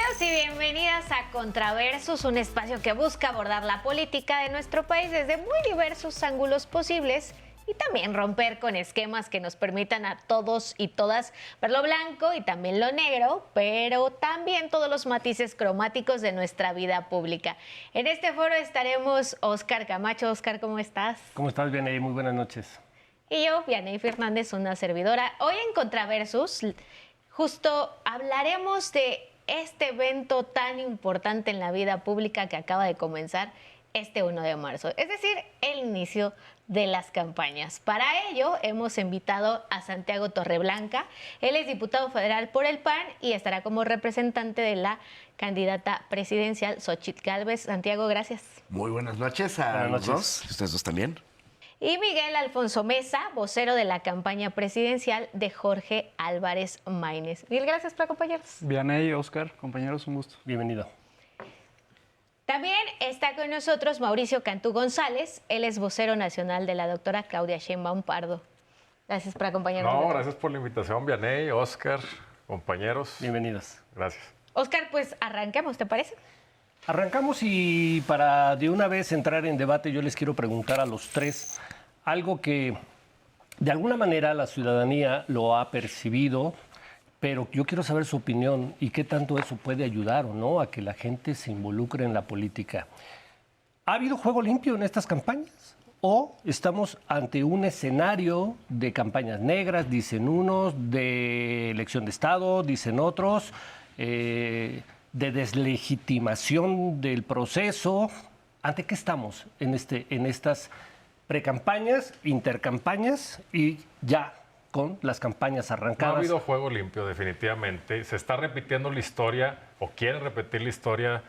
Bienvenidos y bienvenidas a Contraversus, un espacio que busca abordar la política de nuestro país desde muy diversos ángulos posibles y también romper con esquemas que nos permitan a todos y todas ver lo blanco y también lo negro, pero también todos los matices cromáticos de nuestra vida pública. En este foro estaremos Óscar Camacho. Óscar, ¿cómo estás? ¿Cómo estás, Vianey? Muy buenas noches. Y yo, Vianey Fernández, una servidora. Hoy en Contraversus justo hablaremos de este evento tan importante en la vida pública que acaba de comenzar este 1 de marzo, es decir, el inicio de las campañas. Para ello hemos invitado a Santiago Torreblanca. Él es diputado federal por el PAN y estará como representante de la candidata presidencial Xóchitl Gálvez. Santiago, gracias. Muy buenas noches a los dos. ¿Ustedes dos también? Y Miguel Alfonso Mesa, vocero de la campaña presidencial de Jorge Álvarez Maínez. Miguel, gracias por acompañarnos. Vianey, Óscar, compañeros, un gusto. Bienvenido. También está con nosotros Mauricio Cantú González. Él es vocero nacional de la doctora Claudia Sheinbaum Pardo. Gracias por acompañarnos. No, gracias por la invitación, Vianey, Óscar, compañeros. Bienvenidos. Gracias. Óscar, pues arranquemos, ¿te parece? Arrancamos y para de una vez entrar en debate yo les quiero preguntar a los tres algo que de alguna manera la ciudadanía lo ha percibido, pero yo quiero saber su opinión y qué tanto eso puede ayudar o no a que la gente se involucre en la política. ¿Ha habido juego limpio en estas campañas? ¿O estamos ante un escenario de campañas negras, dicen unos, de elección de Estado, dicen otros, de deslegitimación del proceso? ¿Ante qué estamos en estas precampañas, intercampañas y ya con las campañas arrancadas? No ha habido juego limpio, definitivamente. Se está repitiendo la historia, o quieren repetir la historia,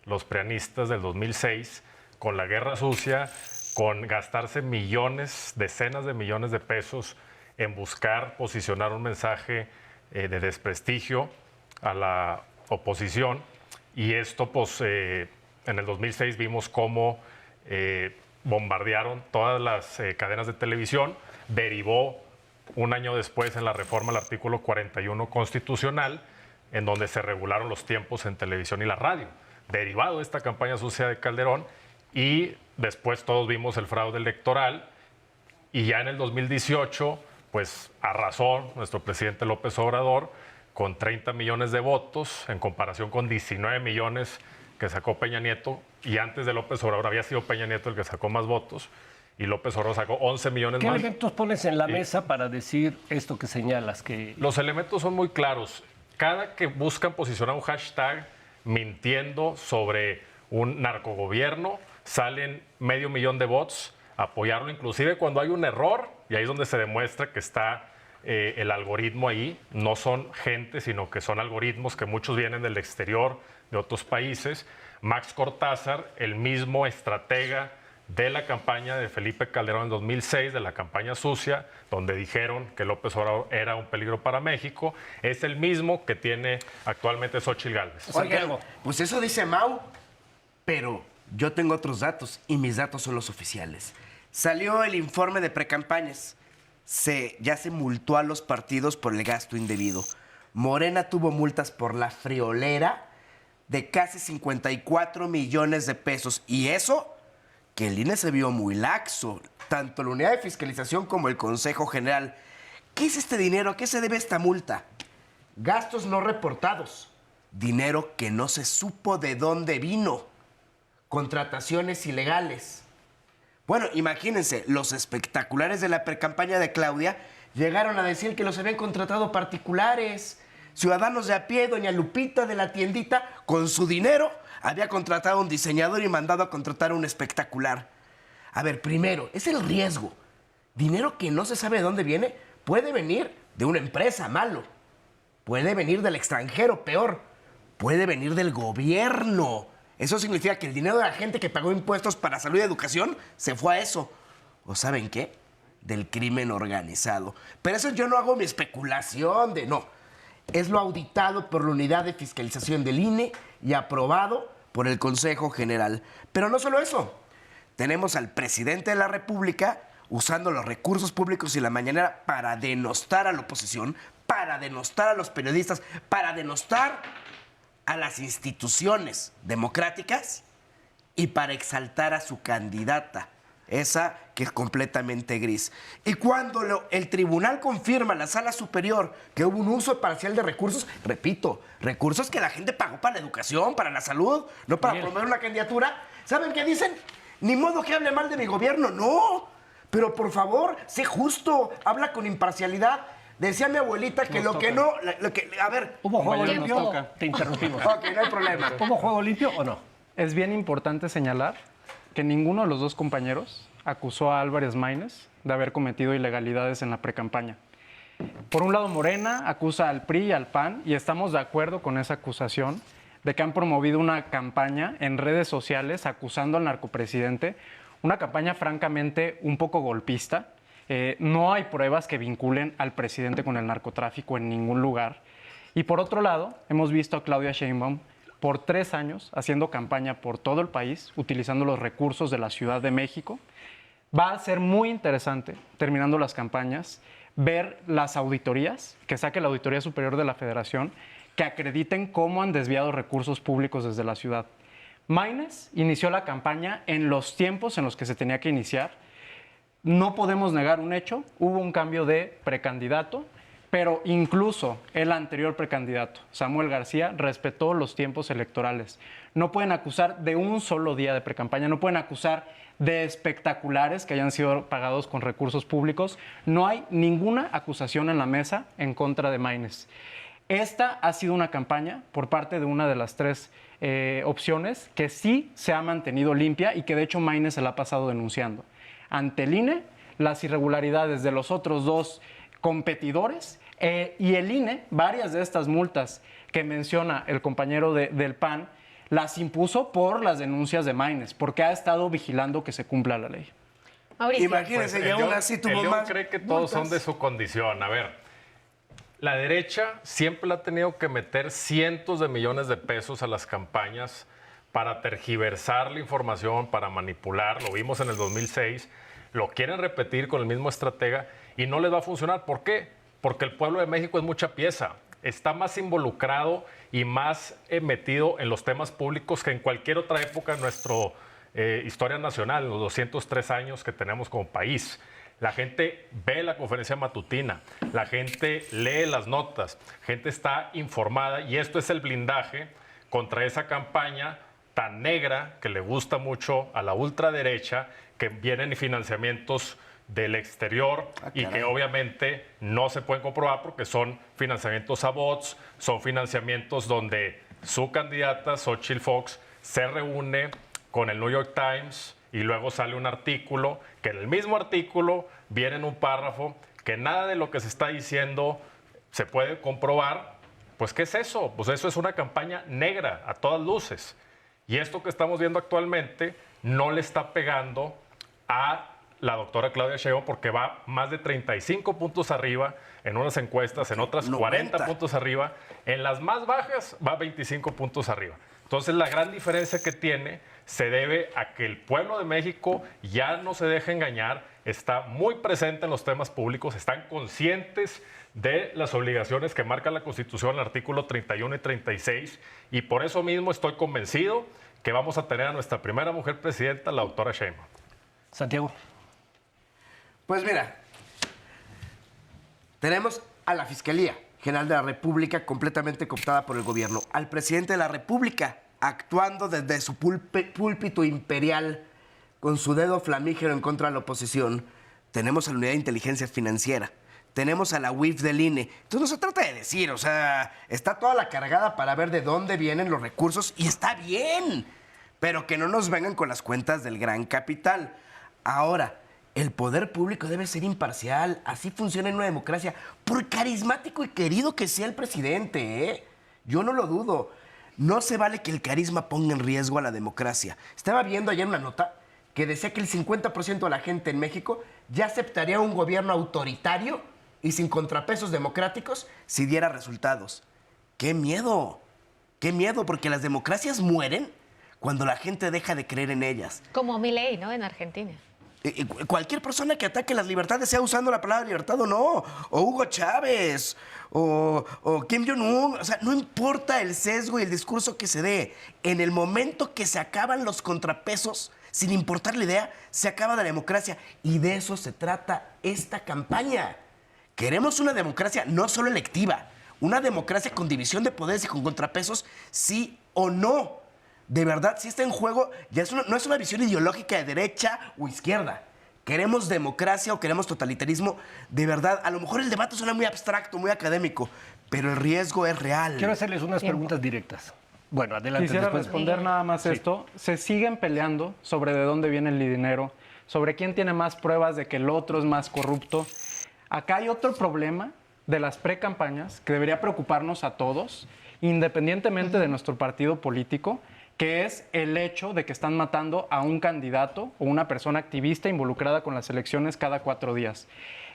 los prianistas del 2006, con la guerra sucia, con gastarse millones, decenas de millones de pesos en buscar posicionar un mensaje de desprestigio a la oposición. Y esto, pues, en el 2006 vimos cómo bombardearon todas las cadenas de televisión, derivó un año después en la reforma al artículo 41 constitucional, en donde se regularon los tiempos en televisión y la radio, derivado de esta campaña sucia de Calderón, y después todos vimos el fraude electoral, y ya en el 2018, pues arrasó nuestro presidente López Obrador con 30 millones de votos, en comparación con 19 millones que sacó Peña Nieto, y antes de López Obrador había sido Peña Nieto el que sacó más votos, y López Obrador sacó 11 millones ¿Qué más. ¿Qué elementos pones en la mesa para decir esto que señalas? Los elementos son muy claros. Cada que buscan posicionar un hashtag mintiendo sobre un narcogobierno, salen 500,000 de bots a apoyarlo, inclusive cuando hay un error, y ahí es donde se demuestra que está el algoritmo ahí. No son gente, sino que son algoritmos que muchos vienen del exterior, de otros países. Max Cortázar, el mismo estratega de la campaña de Felipe Calderón en 2006, de la campaña sucia, donde dijeron que López Obrador era un peligro para México, es el mismo que tiene actualmente Xóchitl Gálvez. Oigan, pues eso dice Mau, pero yo tengo otros datos y mis datos son los oficiales. Salió el informe de precampañas. Ya se multó a los partidos por el gasto indebido. Morena tuvo multas por la friolera de casi 54 millones de pesos. Y eso, que el INE se vio muy laxo, tanto la unidad de fiscalización como el Consejo General. ¿Qué es este dinero? ¿A qué se debe esta multa? Gastos no reportados. Dinero que no se supo de dónde vino. Contrataciones ilegales. Bueno, imagínense, los espectaculares de la precampaña de Claudia llegaron a decir que los habían contratado particulares. Ciudadanos de a pie, doña Lupita de la tiendita, con su dinero, había contratado a un diseñador y mandado a contratar a un espectacular. A ver, primero, es el riesgo. Dinero que no se sabe de dónde viene, puede venir de una empresa, malo. Puede venir del extranjero, peor. Puede venir del gobierno. Eso significa que el dinero de la gente que pagó impuestos para salud y educación se fue a eso. ¿O saben qué? Del crimen organizado. Pero eso yo no hago mi especulación de no. Es lo auditado por la unidad de fiscalización del INE y aprobado por el Consejo General. Pero no solo eso. Tenemos al presidente de la República usando los recursos públicos y la mañanera para denostar a la oposición, para denostar a los periodistas, para denostar a las instituciones democráticas y para exaltar a su candidata, esa que es completamente gris. Y cuando el tribunal confirma, la sala superior, que hubo un uso parcial de recursos, repito, recursos que la gente pagó para la educación, para la salud, no para promover una candidatura, ¿saben qué dicen? Ni modo que hable mal de mi gobierno, no. Pero por favor, sé justo, habla con imparcialidad. Decía mi abuelita que lo que no... a ver, ¿Hubo juego Compañero, nos limpio? toca. Te interrumpimos. ok, no hay problema. ¿Hubo juego limpio o no? Es bien importante señalar que ninguno de los dos compañeros acusó a Álvarez Maínez de haber cometido ilegalidades en la precampaña. Por un lado, Morena acusa al PRI y al PAN y estamos de acuerdo con esa acusación de que han promovido una campaña en redes sociales acusando al narcopresidente, una campaña francamente un poco golpista. No hay pruebas que vinculen al presidente con el narcotráfico en ningún lugar. Y por otro lado, hemos visto a Claudia Sheinbaum por 3 años haciendo campaña por todo el país, utilizando los recursos de la Ciudad de México. Va a ser muy interesante, terminando las campañas, ver las auditorías, que saque la Auditoría Superior de la Federación, que acrediten cómo han desviado recursos públicos desde la ciudad. Maínez inició la campaña en los tiempos en los que se tenía que iniciar. No podemos negar un hecho, hubo un cambio de precandidato, pero incluso el anterior precandidato, Samuel García, respetó los tiempos electorales. No pueden acusar de un solo día de precampaña, no pueden acusar de espectaculares que hayan sido pagados con recursos públicos. No hay ninguna acusación en la mesa en contra de Maínez. Esta ha sido una campaña por parte de una de las 3 opciones que sí se ha mantenido limpia y que de hecho Maínez se la ha pasado denunciando. Ante el INE, las irregularidades de los otros 2 competidores y el INE, varias de estas multas que menciona el compañero del PAN, las impuso por las denuncias de Maínez, porque ha estado vigilando que se cumpla la ley. Mauricio. Imagínense, y aún así tuvo el León más cree que todos son multas. de su condición. A ver, la derecha siempre le ha tenido que meter cientos de millones de pesos a las campañas para tergiversar la información, para manipular. Lo vimos en el 2006. Lo quieren repetir con el mismo estratega y no les va a funcionar. ¿Por qué? Porque el pueblo de México es mucha pieza. Está más involucrado y más metido en los temas públicos que en cualquier otra época de nuestra historia nacional, en los 203 años que tenemos como país. La gente ve la conferencia matutina, la gente lee las notas, gente está informada y esto es el blindaje contra esa campaña tan negra que le gusta mucho a la ultraderecha, que vienen financiamientos del exterior y que obviamente no se pueden comprobar porque son financiamientos a bots, son financiamientos donde su candidata, Xochitl Fox, se reúne con el New York Times y luego sale un artículo, que en el mismo artículo viene en un párrafo que nada de lo que se está diciendo se puede comprobar. Pues, ¿qué es eso? Pues eso es una campaña negra a todas luces. Y esto que estamos viendo actualmente no le está pegando a la doctora Claudia Sheinbaum porque va más de 35 puntos arriba en unas encuestas, en otras 40 puntos arriba. En las más bajas va 25 puntos arriba. Entonces, la gran diferencia que tiene se debe a que el pueblo de México ya no se deja engañar, está muy presente en los temas públicos, están conscientes de las obligaciones que marca la Constitución, el artículo 31 y 36, y por eso mismo estoy convencido que vamos a tener a nuestra primera mujer presidenta, la doctora Sheinbaum. Santiago. Pues mira, tenemos a la Fiscalía General de la República completamente cooptada por el gobierno, al presidente de la República actuando desde su púlpito imperial con su dedo flamígero en contra de la oposición. Tenemos a la Unidad de Inteligencia Financiera, tenemos a la UIF del INE. Entonces no se trata de decir, o sea, está toda la cargada para ver de dónde vienen los recursos y está bien, pero que no nos vengan con las cuentas del gran capital. Ahora, el poder público debe ser imparcial, así funciona en una democracia, por carismático y querido que sea el presidente, ¿eh? Yo no lo dudo. No se vale que el carisma ponga en riesgo a la democracia. Estaba viendo ayer una nota que decía que el 50% de la gente en México ya aceptaría un gobierno autoritario y sin contrapesos democráticos si diera resultados. ¡Qué miedo! ¡Qué miedo! Porque las democracias mueren cuando la gente deja de creer en ellas. Como Milei, ¿no? En Argentina. Cualquier persona que ataque las libertades, sea usando la palabra libertad o no, o Hugo Chávez, o Kim Jong-un, o sea, no importa el sesgo y el discurso que se dé, en el momento que se acaban los contrapesos, sin importar la idea, se acaba la democracia. Y de eso se trata esta campaña. Queremos una democracia no solo electiva, una democracia con división de poderes y con contrapesos, sí o no. De verdad, si está en juego, ya no es una visión ideológica de derecha o izquierda. ¿Queremos democracia o queremos totalitarismo? De verdad, a lo mejor el debate suena muy abstracto, muy académico, pero el riesgo es real. Quiero hacerles unas preguntas directas. Bueno, adelante. Quisiera después. responder nada más esto. Se siguen peleando sobre de dónde viene el dinero, sobre quién tiene más pruebas de que el otro es más corrupto. Acá hay otro problema de las precampañas que debería preocuparnos a todos, independientemente de nuestro partido político, que es el hecho de que están matando a un candidato o una persona activista involucrada con las elecciones cada 4 días.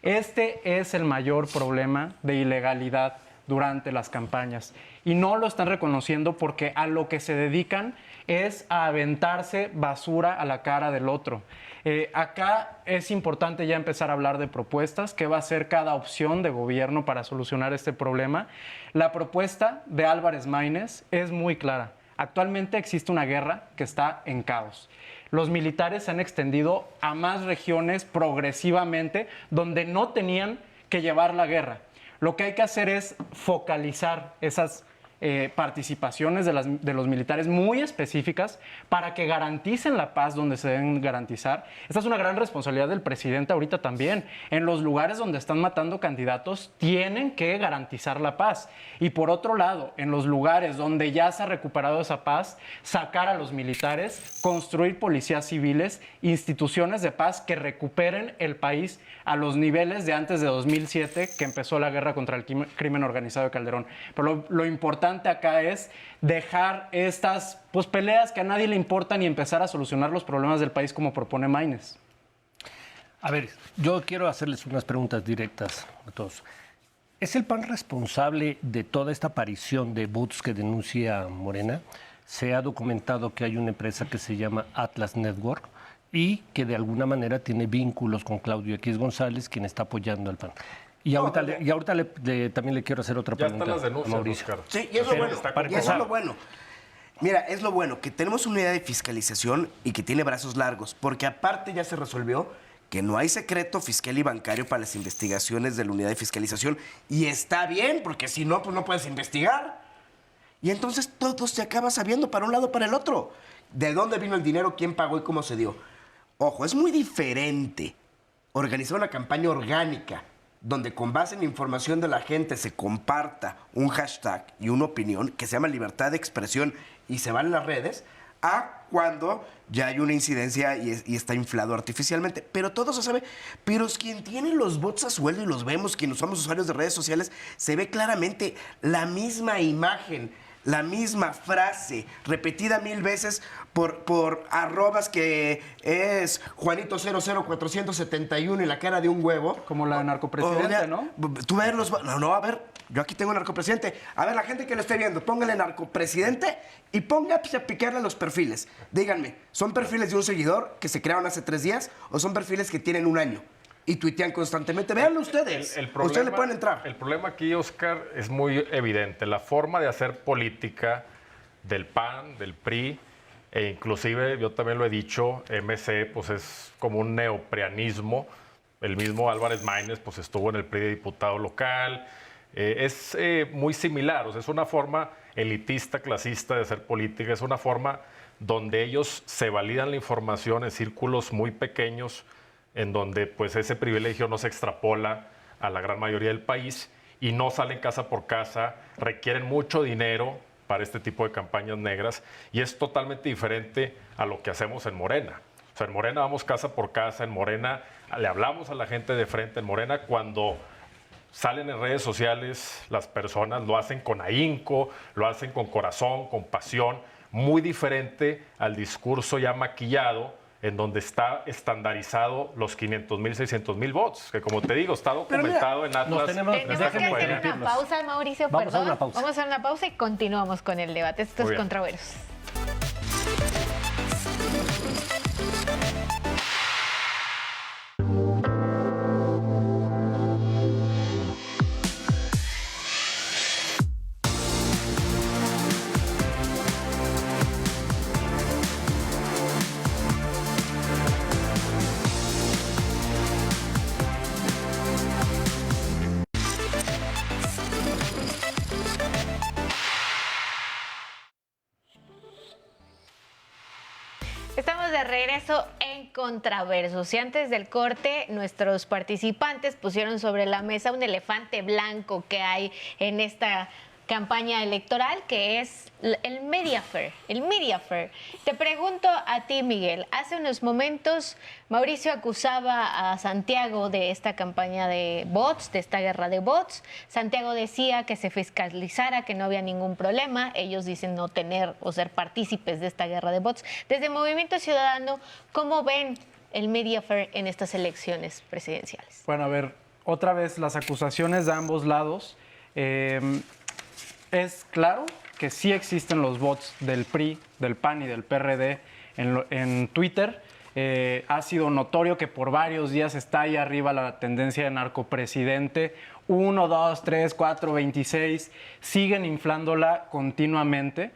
Este es el mayor problema de ilegalidad durante las campañas. Y no lo están reconociendo porque a lo que se dedican es a aventarse basura a la cara del otro. Acá es importante ya empezar a hablar de propuestas, qué va a ser cada opción de gobierno para solucionar este problema. La propuesta de Álvarez Maínez es muy clara. Actualmente existe una guerra que está en caos. Los militares se han extendido a más regiones progresivamente donde no tenían que llevar la guerra. Lo que hay que hacer es focalizar esas participaciones de los militares muy específicas para que garanticen la paz donde se deben garantizar. Esta es una gran responsabilidad del presidente ahorita también. En los lugares donde están matando candidatos tienen que garantizar la paz. Y por otro lado, en los lugares donde ya se ha recuperado esa paz, sacar a los militares, construir policías civiles, instituciones de paz que recuperen el país a los niveles de antes de 2007, que empezó la guerra contra el crimen organizado de Calderón. Pero lo importante acá es dejar estas peleas que a nadie le importan y empezar a solucionar los problemas del país como propone Maínez. A ver, yo quiero hacerles unas preguntas directas a todos. ¿Es el PAN responsable de toda esta aparición de bots que denuncia Morena? Se ha documentado que hay una empresa que se llama Atlas Network y que de alguna manera tiene vínculos con Claudio X González, quien está apoyando al PAN. Y ahorita, también le quiero hacer otra Ya pregunta están las denuncias, a Mauricio. Oscar. Sí, y es lo bueno. para Y eso es empezar. lo bueno. Mira, es lo bueno, que tenemos una unidad de fiscalización y que tiene brazos largos, porque aparte ya se resolvió que no hay secreto fiscal y bancario para las investigaciones de la unidad de fiscalización. Y está bien, porque si no, pues no puedes investigar. Y entonces todo se acaba sabiendo para un lado o para el otro. De dónde vino el dinero, quién pagó y cómo se dio. Ojo, es muy diferente organizar una campaña orgánica donde con base en la información de la gente se comparta un hashtag y una opinión que se llama libertad de expresión y se va en las redes, a cuando ya hay una incidencia y está inflado artificialmente. Pero todo se sabe. Pero quien tiene los bots a sueldo y los vemos, quienes somos usuarios de redes sociales, se ve claramente la misma imagen, la misma frase, repetida 1000 veces por arrobas que es Juanito 00471 y la cara de un huevo. Como la de narcopresidente, ¿no? Tú ves los... No, a ver, yo aquí tengo narcopresidente. A ver, la gente que lo esté viendo, póngale narcopresidente y póngase a picarle los perfiles. Díganme, ¿son perfiles de un seguidor que se crearon hace 3 días o son perfiles que tienen 1 año? Y tuitean constantemente. Véanlo ustedes. Ustedes le pueden entrar. El problema aquí, Oscar, es muy evidente. La forma de hacer política del PAN, del PRI, e inclusive, yo también lo he dicho, MC, pues es como un neoprianismo. El mismo Álvarez Maínez, pues estuvo en el PRI de diputado local. Es muy similar. O sea, es una forma elitista, clasista de hacer política. Es una forma donde ellos se validan la información en círculos muy pequeños, en donde pues ese privilegio no se extrapola a la gran mayoría del país y no salen casa por casa, requieren mucho dinero para este tipo de campañas negras y es totalmente diferente a lo que hacemos en Morena. O sea, en Morena vamos casa por casa, en Morena le hablamos a la gente de frente, en Morena cuando salen en redes sociales las personas lo hacen con ahínco, lo hacen con corazón, con pasión, muy diferente al discurso ya maquillado en donde está estandarizado los 500,000, 600,000 votos, que como te digo, está documentado en Atlas. Tenemos que hacer una pausa, Mauricio, Vamos perdón. a una pausa. Vamos a una pausa y continuamos con el debate. Esto Muy es bien. Controversos. Estamos de regreso en Contraversos y antes del corte nuestros participantes pusieron sobre la mesa un elefante blanco que hay en esta campaña electoral, que es el Mediafair. Te pregunto a ti, Miguel, hace unos momentos Mauricio acusaba a Santiago de esta campaña de bots, de esta guerra de bots. Santiago decía que se fiscalizara, que no había ningún problema. Ellos dicen no tener o ser partícipes de esta guerra de bots. Desde Movimiento Ciudadano, ¿cómo ven el Mediafair en estas elecciones presidenciales? Bueno, a ver, otra vez las acusaciones de ambos lados. Es claro que sí existen los bots del PRI, del PAN y del PRD en Twitter. Ha sido notorio que por varios días está ahí arriba la tendencia de narcopresidente. 1, 2, 3, 4, 26. Siguen inflándola continuamente.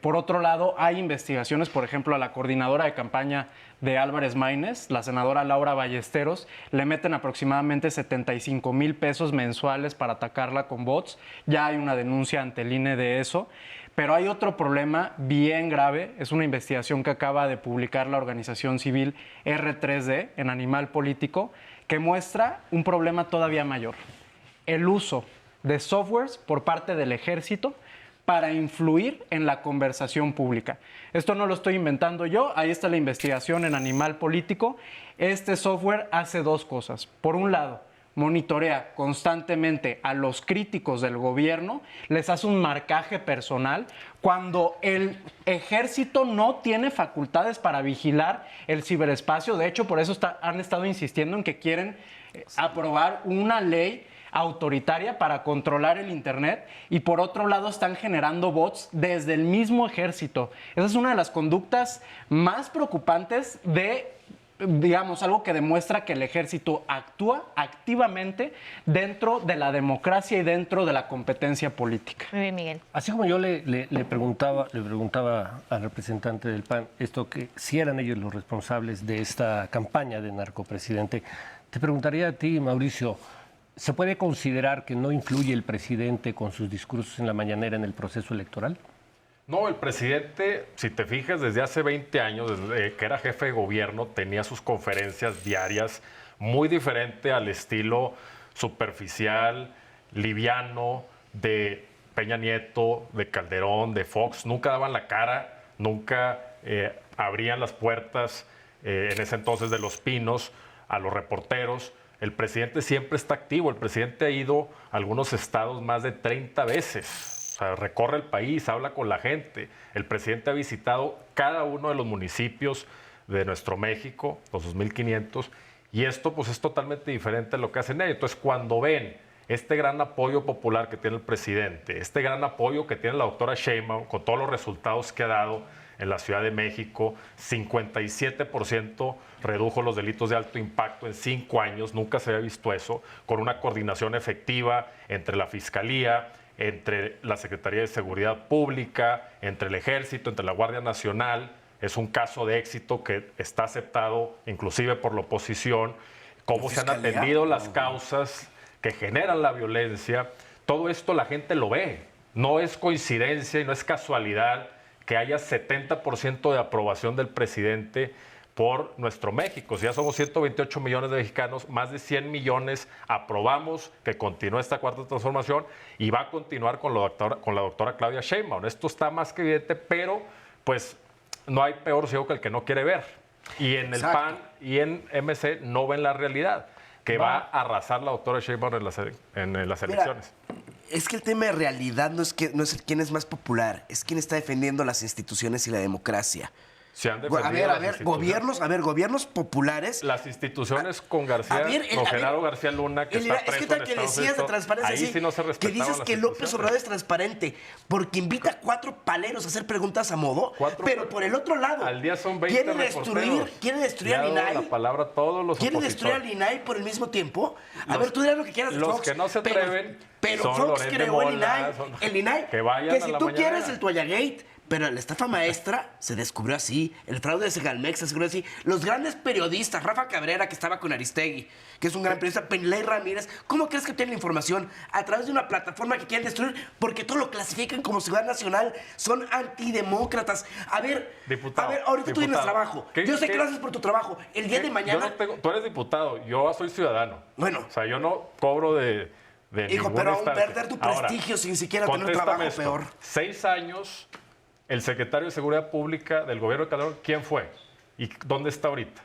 Por otro lado, hay investigaciones, por ejemplo, a la coordinadora de campaña de Álvarez Maínez, la senadora Laura Ballesteros, le meten aproximadamente 75,000 pesos mensuales para atacarla con bots. Ya hay una denuncia ante el INE de eso. Pero hay otro problema bien grave, es una investigación que acaba de publicar la organización civil R3D en Animal Político, que muestra un problema todavía mayor: el uso de softwares por parte del ejército para influir en la conversación pública. Esto no lo estoy inventando yo, ahí está la investigación en Animal Político. Este software hace dos cosas. Por un lado, monitorea constantemente a los críticos del gobierno, les hace un marcaje personal cuando el ejército no tiene facultades para vigilar el ciberespacio. De hecho, por eso han estado insistiendo en que quieren aprobar una ley autoritaria para controlar el Internet, y por otro lado están generando bots desde el mismo ejército. Esa es una de las conductas más preocupantes de, digamos, algo que demuestra que el ejército actúa activamente dentro de la democracia y dentro de la competencia política. Muy bien, Miguel. Así como yo le preguntaba al representante del PAN esto, que si eran ellos los responsables de esta campaña de narcopresidente, te preguntaría a ti, Mauricio, ¿se puede considerar que no influye el presidente con sus discursos en la mañanera en el proceso electoral? No, el presidente, si te fijas, desde hace 20 años, desde que era jefe de gobierno, tenía sus conferencias diarias muy diferente al estilo superficial, liviano de Peña Nieto, de Calderón, de Fox. Nunca daban la cara, nunca abrían las puertas en ese entonces de Los Pinos a los reporteros. El presidente siempre está activo. El presidente ha ido a algunos estados más de 30 veces. O sea, recorre el país, habla con la gente. El presidente ha visitado cada uno de los municipios de nuestro México, los 2.500, y esto pues es totalmente diferente a lo que hacen ellos. Entonces, cuando ven este gran apoyo popular que tiene el presidente, este gran apoyo que tiene la doctora Sheinbaum con todos los resultados que ha dado en la Ciudad de México, 57% redujo los delitos de alto impacto en 5 años, nunca se había visto eso, con una coordinación efectiva entre la Fiscalía, entre la Secretaría de Seguridad Pública, entre el Ejército, entre la Guardia Nacional. Es un caso de éxito que está aceptado inclusive por la oposición, cómo se han atendido las causas que generan la violencia. Todo esto la gente lo ve, no es coincidencia y no es casualidad que haya 70% de aprobación del presidente por nuestro México. Si ya somos 128 millones de mexicanos, más de 100 millones aprobamos que continúe esta cuarta transformación y va a continuar con la doctora Claudia Sheinbaum. Esto está más que evidente, pero pues no hay peor ciego que el que no quiere ver. Y en el PAN y en MC no ven la realidad, que va a arrasar la doctora Sheinbaum en las elecciones. Es que el tema de realidad no es quién es más popular, es quién está defendiendo las instituciones y la democracia. Se han defendido gobiernos populares. Las instituciones con García, con Genaro García Luna, que está preso es que tal que decías de transparencia, ahí sí no se respetaban que dices las que López instituciones. Obrador es transparente porque invita a 4 paleros a hacer preguntas a modo, pero por el otro lado al día son 20 quiere destruir al INAI. La palabra a todos los ¿Quiere destruir al opositores. INAI por el mismo tiempo? A ver, tú dirás lo que quieras de Los Fox, que no se atreven pero son Fox Loret de creó Mola, el INAI, que vayan que a si la tú mañanera. quieres el Toallagate, Pero la estafa maestra se descubrió así, el fraude de Segalmex se descubrió así. Los grandes periodistas, Rafa Cabrera, que estaba con Aristegui, que es un gran periodista, Penley Ramírez, ¿cómo crees que tienen la información? A través de una plataforma que quieren destruir porque todo lo clasifican como seguridad nacional. Son antidemócratas. A ver, Diputado, ahorita tú tienes diputado, trabajo. ¿qué- Yo sé que qué- lo haces por tu trabajo. El día de mañana... Yo no tengo, tú eres diputado, yo soy ciudadano. Bueno. O sea, yo no cobro de Hijo, ninguna pero aún instancia. perder tu Ahora, prestigio sin siquiera tener contéstame trabajo, esto. peor. 6 años, el secretario de Seguridad Pública del gobierno de Calderón, ¿quién fue? ¿Y dónde está ahorita?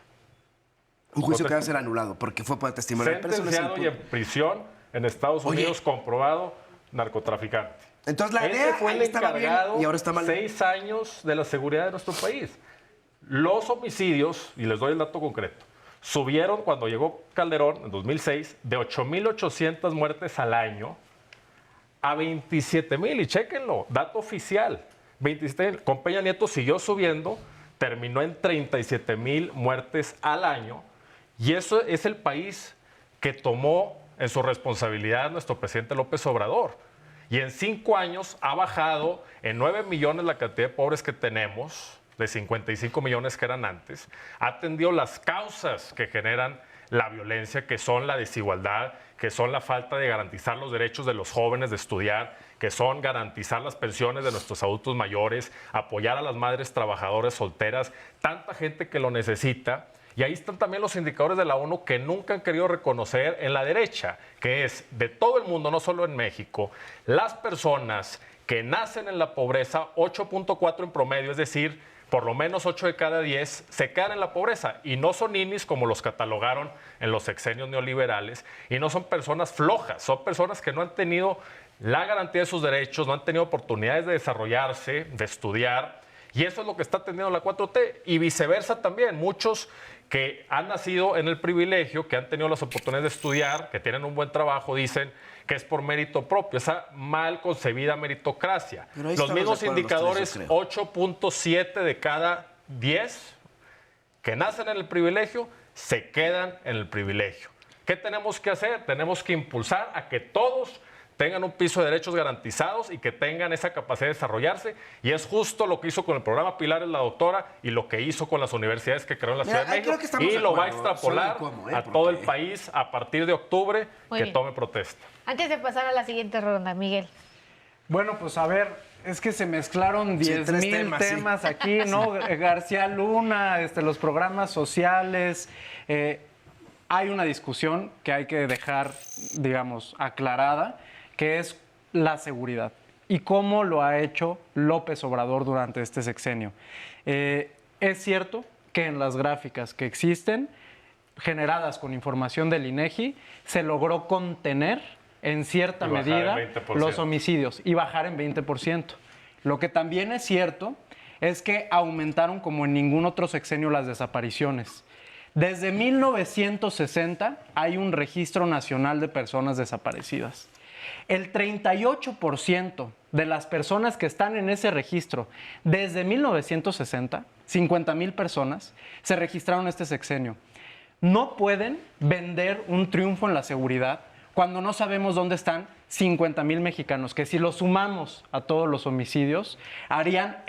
Un juicio que va a ser anulado porque fue por testimonio. Pero eso no es el Sentenciado y en punto. prisión en Estados Oye. Unidos, comprobado, narcotraficante. Entonces la Ese idea fue el ahí estaba bien encargado y ahora está mal. 6 años de la seguridad de nuestro país. Los homicidios, y les doy el dato concreto, subieron cuando llegó Calderón en 2006 de 8,800 muertes al año a 27,000. Y chéquenlo, dato oficial. 27,000. Con Peña Nieto siguió subiendo, terminó en 37,000 muertes al año. Y eso es el país que tomó en su responsabilidad nuestro presidente López Obrador. Y en 5 años ha bajado en 9 millones la cantidad de pobres que tenemos, de 55 millones que eran antes. Ha atendido las causas que generan la violencia, que son la desigualdad, que son la falta de garantizar los derechos de los jóvenes de estudiar, que son garantizar las pensiones de nuestros adultos mayores, apoyar a las madres trabajadoras solteras, tanta gente que lo necesita. Y ahí están también los indicadores de la ONU que nunca han querido reconocer en la derecha, que es de todo el mundo, no solo en México, las personas que nacen en la pobreza, 8.4 en promedio, es decir, por lo menos 8 de cada 10 se quedan en la pobreza y no son ninis como los catalogaron en los sexenios neoliberales y no son personas flojas, son personas que no han tenido la garantía de sus derechos, no han tenido oportunidades de desarrollarse, de estudiar, y eso es lo que está teniendo la 4T y viceversa también. Muchos que han nacido en el privilegio, que han tenido las oportunidades de estudiar, que tienen un buen trabajo, dicen que es por mérito propio, esa mal concebida meritocracia. Pero ahí Los estamos mismos de acuerdo los indicadores, tres, yo 8.7 de cada 10 que nacen en el privilegio, se quedan en el privilegio. ¿Qué tenemos que hacer? Tenemos que impulsar a que todos tengan un piso de derechos garantizados y que tengan esa capacidad de desarrollarse. Y es justo lo que hizo con el programa Pilares la doctora y lo que hizo con las universidades que creó en la Mira, Ciudad de ahí creo México. que estamos Y de lo va a acuerdo, extrapolar solo en cómo, a porque- todo el país a partir de octubre Muy que bien. tome protesta. Antes de pasar a la siguiente ronda, Miguel. Bueno, pues a ver, es que se mezclaron Sí, 10,000 tres temas, sí. temas aquí, ¿no? García Luna, los programas sociales. Hay una discusión que hay que dejar, digamos, aclarada, que es la seguridad y cómo lo ha hecho López Obrador durante este sexenio. Es cierto que en las gráficas que existen, generadas con información del INEGI, se logró contener en cierta Y bajar medida en 20%. los homicidios y bajar en 20%. Lo que también es cierto es que aumentaron como en ningún otro sexenio las desapariciones. Desde 1960 hay un registro nacional de personas desaparecidas. El 38% de las personas que están en ese registro desde 1960, 50,000 personas, se registraron en este sexenio. No pueden vender un triunfo en la seguridad cuando no sabemos dónde están 50,000 mexicanos, que si lo sumamos a todos los homicidios, harían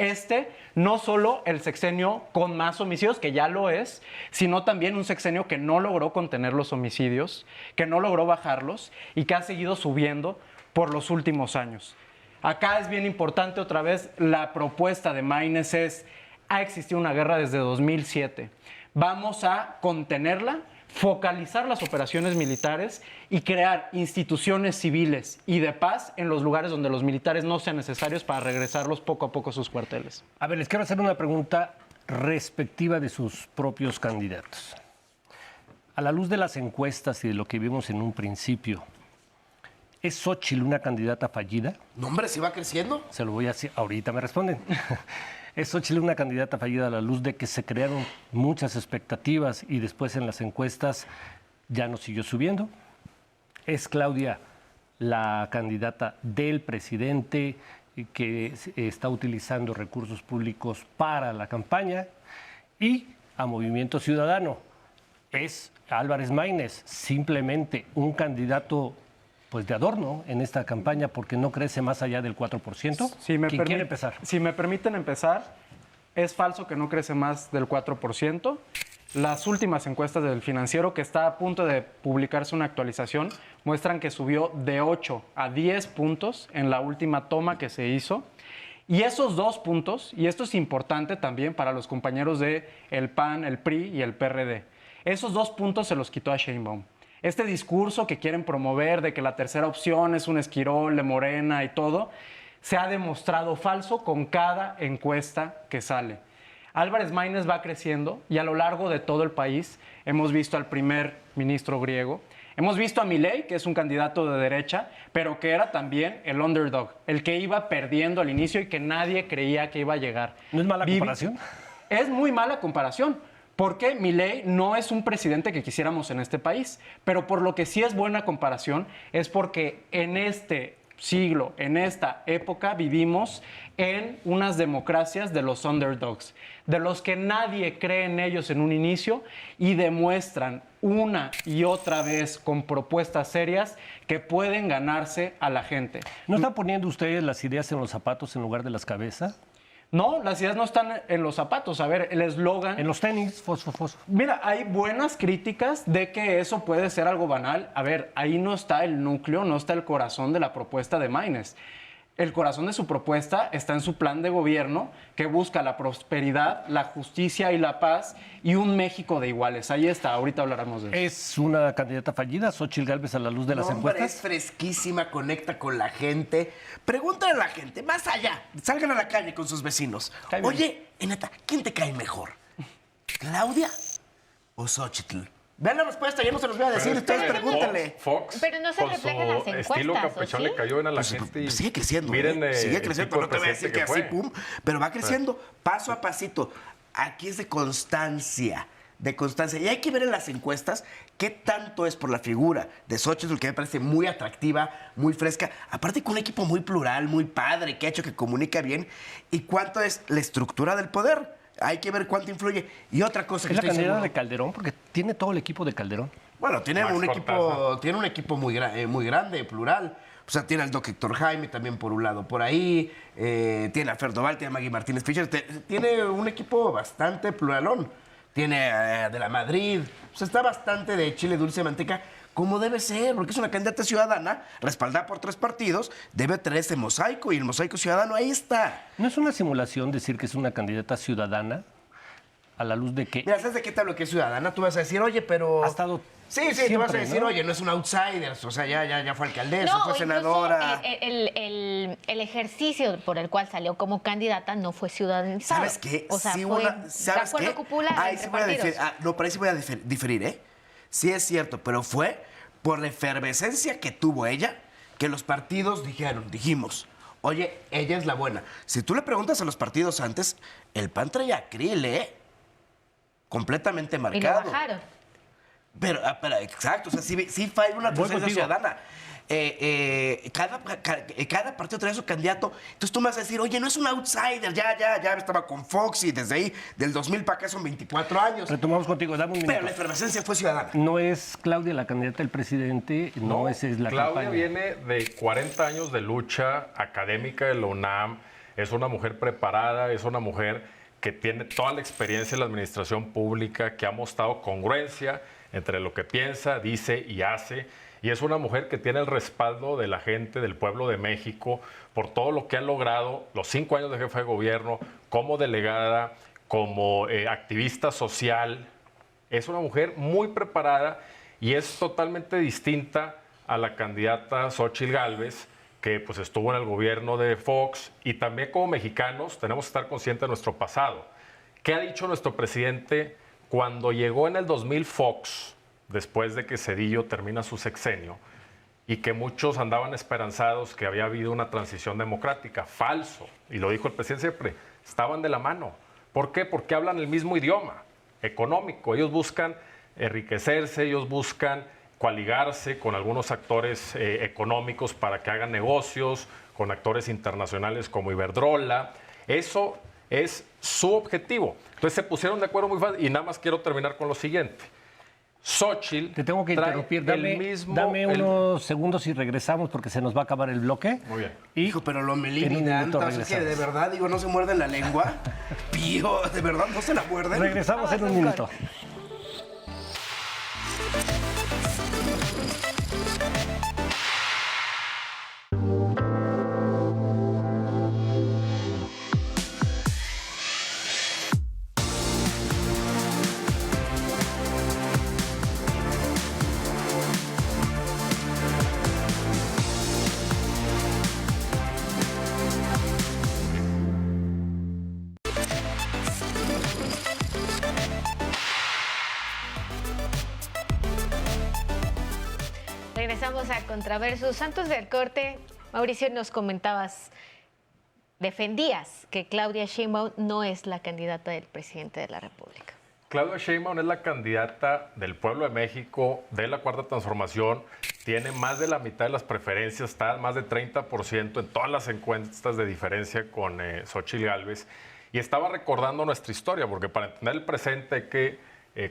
no solo el sexenio con más homicidios, que ya lo es, sino también un sexenio que no logró contener los homicidios, que no logró bajarlos y que ha seguido subiendo por los últimos años. Acá es bien importante otra vez, la propuesta de Maínez ha existido una guerra desde 2007. Vamos a contenerla, focalizar las operaciones militares y crear instituciones civiles y de paz en los lugares donde los militares no sean necesarios para regresarlos poco a poco a sus cuarteles. A ver, les quiero hacer una pregunta respectiva de sus propios candidatos. A la luz de las encuestas y de lo que vimos en un principio, ¿es Xóchitl una candidata fallida? No, hombre, si va creciendo. Se lo voy a decir, ahorita me responden. ¿Es Xóchitl una candidata fallida a la luz de que se crearon muchas expectativas y después en las encuestas ya no siguió subiendo? ¿Es Claudia la candidata del presidente que está utilizando recursos públicos para la campaña? Y a Movimiento Ciudadano, ¿es Álvarez Maínez simplemente un candidato pues de adorno en esta campaña porque no crece más allá del 4%. ¿Quién quiere empezar? Si me permiten empezar, es falso que no crece más del 4%. Las últimas encuestas del Financiero, que está a punto de publicarse una actualización, muestran que subió de 8 a 10 puntos en la última toma que se hizo. Y esos 2 puntos, y esto es importante también para los compañeros de el PAN, el PRI y el PRD, esos 2 puntos se los quitó a Sheinbaum. Este discurso que quieren promover de que la tercera opción es un esquirol de Morena y todo, se ha demostrado falso con cada encuesta que sale. Álvarez Maínez va creciendo y a lo largo de todo el país hemos visto al primer ministro griego, hemos visto a Milei, que es un candidato de derecha, pero que era también el underdog, el que iba perdiendo al inicio y que nadie creía que iba a llegar. ¿No es mala comparación? Es muy mala comparación, porque Milei no es un presidente que quisiéramos en este país, pero por lo que sí es buena comparación es porque en este siglo, en esta época, vivimos en unas democracias de los underdogs, de los que nadie cree en ellos en un inicio y demuestran una y otra vez con propuestas serias que pueden ganarse a la gente. ¿No están poniendo ustedes las ideas en los zapatos en lugar de las cabezas? No, las ideas no están en los zapatos. A ver, el eslogan... En los tenis, fosfo. Mira, hay buenas críticas de que eso puede ser algo banal. A ver, ahí no está el núcleo, no está el corazón de la propuesta de Maínez. El corazón de su propuesta está en su plan de gobierno que busca la prosperidad, la justicia y la paz y un México de iguales. Ahí está, ahorita hablaremos de eso. ¿Es una candidata fallida, Xóchitl Gálvez, a la luz de las encuestas? Es fresquísima, conecta con la gente. Pregúntale a la gente, más allá, salgan a la calle con sus vecinos. Oye, neta, ¿quién te cae mejor? ¿Claudia o Xóchitl? Vean la respuesta, yo no se los voy a decir, ustedes pregúntenle. Fox, Pero no se con refleja en las su estilo encuestas, campechón, ¿o sí? le cayó bien a la gente. Y Sigue creciendo, miren, sigue el creciendo, tipo pero no te de voy a decir que presidente así, fue. pum, pero va creciendo paso a pasito. Aquí es de constancia. Y hay que ver en las encuestas qué tanto es por la figura de Xóchitl, que me parece muy atractiva, muy fresca, aparte con un equipo muy plural, muy padre, que ha hecho que comunica bien, y cuánto es la estructura del poder. Hay que ver cuánto influye. Y otra cosa que ¿Es la estoy candidata seguro... de Calderón? Porque tiene todo el equipo de Calderón. Bueno, tiene Max un equipo muy grande, plural. O sea, tiene al doc Héctor Jaime también por un lado por ahí. Tiene a Fer Doval, tiene a Maggie Martínez Fischer. Tiene un equipo bastante pluralón. Tiene de la Madrid. O sea, está bastante de chile dulce de manteca, como debe ser, porque es una candidata ciudadana, respaldada por 3 partidos, debe tener ese mosaico, y el mosaico ciudadano ahí está. ¿No es una simulación decir que es una candidata ciudadana a la luz de que Mira, ¿sabes de qué te hablo que es ciudadana? Tú vas a decir, oye, pero... ha estado Sí, tú vas a siempre, decir, ¿no? oye, no es un outsider, o sea, ya fue alcaldesa, No, fue o incluso senadora. el ejercicio por el cual salió como candidata no fue ciudadanizado. ¿Sabes qué? O sea, Sí, fue ¿sabes de acuerdo qué? popular Ahí entre sí voy a partidos. diferir. No, pero ahí sí voy a diferir, ¿eh? Sí es cierto, pero fue por la efervescencia que tuvo ella que los partidos dijimos, oye, ella es la buena. Si tú le preguntas a los partidos antes, el PAN traía a Krill, ¿eh? Completamente Y lo marcado. bajaron. Pero exacto, o sea, sí fue una Voy presencia contigo. ciudadana. Cada partido trae su candidato. Entonces tú me vas a decir, oye, no es un outsider, ya estaba con Fox y desde ahí, del 2000 para acá son 24 años. Retomamos contigo, dame un Pero la minuto. efervescencia fue ciudadana. No es Claudia la candidata del presidente, no, esa es la Claudia campaña. viene de 40 años de lucha académica de la UNAM, es una mujer preparada, es una mujer que tiene toda la experiencia en la administración pública, que ha mostrado congruencia entre lo que piensa, dice y hace. Y es una mujer que tiene el respaldo de la gente, del pueblo de México, por todo lo que ha logrado, los 5 años de jefe de gobierno, como delegada, como activista social. Es una mujer muy preparada y es totalmente distinta a la candidata Xóchitl Gálvez, que pues estuvo en el gobierno de Fox. Y también como mexicanos tenemos que estar conscientes de nuestro pasado. ¿Qué ha dicho nuestro presidente cuando llegó en el 2000 Fox, después de que Zedillo termina su sexenio, y que muchos andaban esperanzados que había habido una transición democrática? Falso. Y lo dijo el presidente siempre, estaban de la mano. ¿Por qué? Porque hablan el mismo idioma económico. Ellos buscan enriquecerse, ellos buscan coaligarse con algunos actores económicos para que hagan negocios, con actores internacionales como Iberdrola. Eso es su objetivo. Entonces se pusieron de acuerdo muy fácil. Y nada más quiero terminar con lo siguiente. Xóchitl Te tengo que trae interrumpir. el Dame unos segundos y regresamos porque se nos va a acabar el bloque. Muy bien. Y Hijo, pero lo me en un minuto tantas, es que de regresamos. verdad, digo, no se muerden la lengua. Pío, de verdad, no se la muerden. Regresamos en un minuto. Regresamos a Contraversus. Antes del corte, Mauricio, nos comentabas, defendías que Claudia Sheinbaum no es la candidata del presidente de la República. Claudia Sheinbaum es la candidata del pueblo de México de la Cuarta Transformación. Tiene más de la mitad de las preferencias, está más de 30% en todas las encuestas de diferencia con Xóchitl Gálvez. Y estaba recordando nuestra historia, porque para entender el presente hay que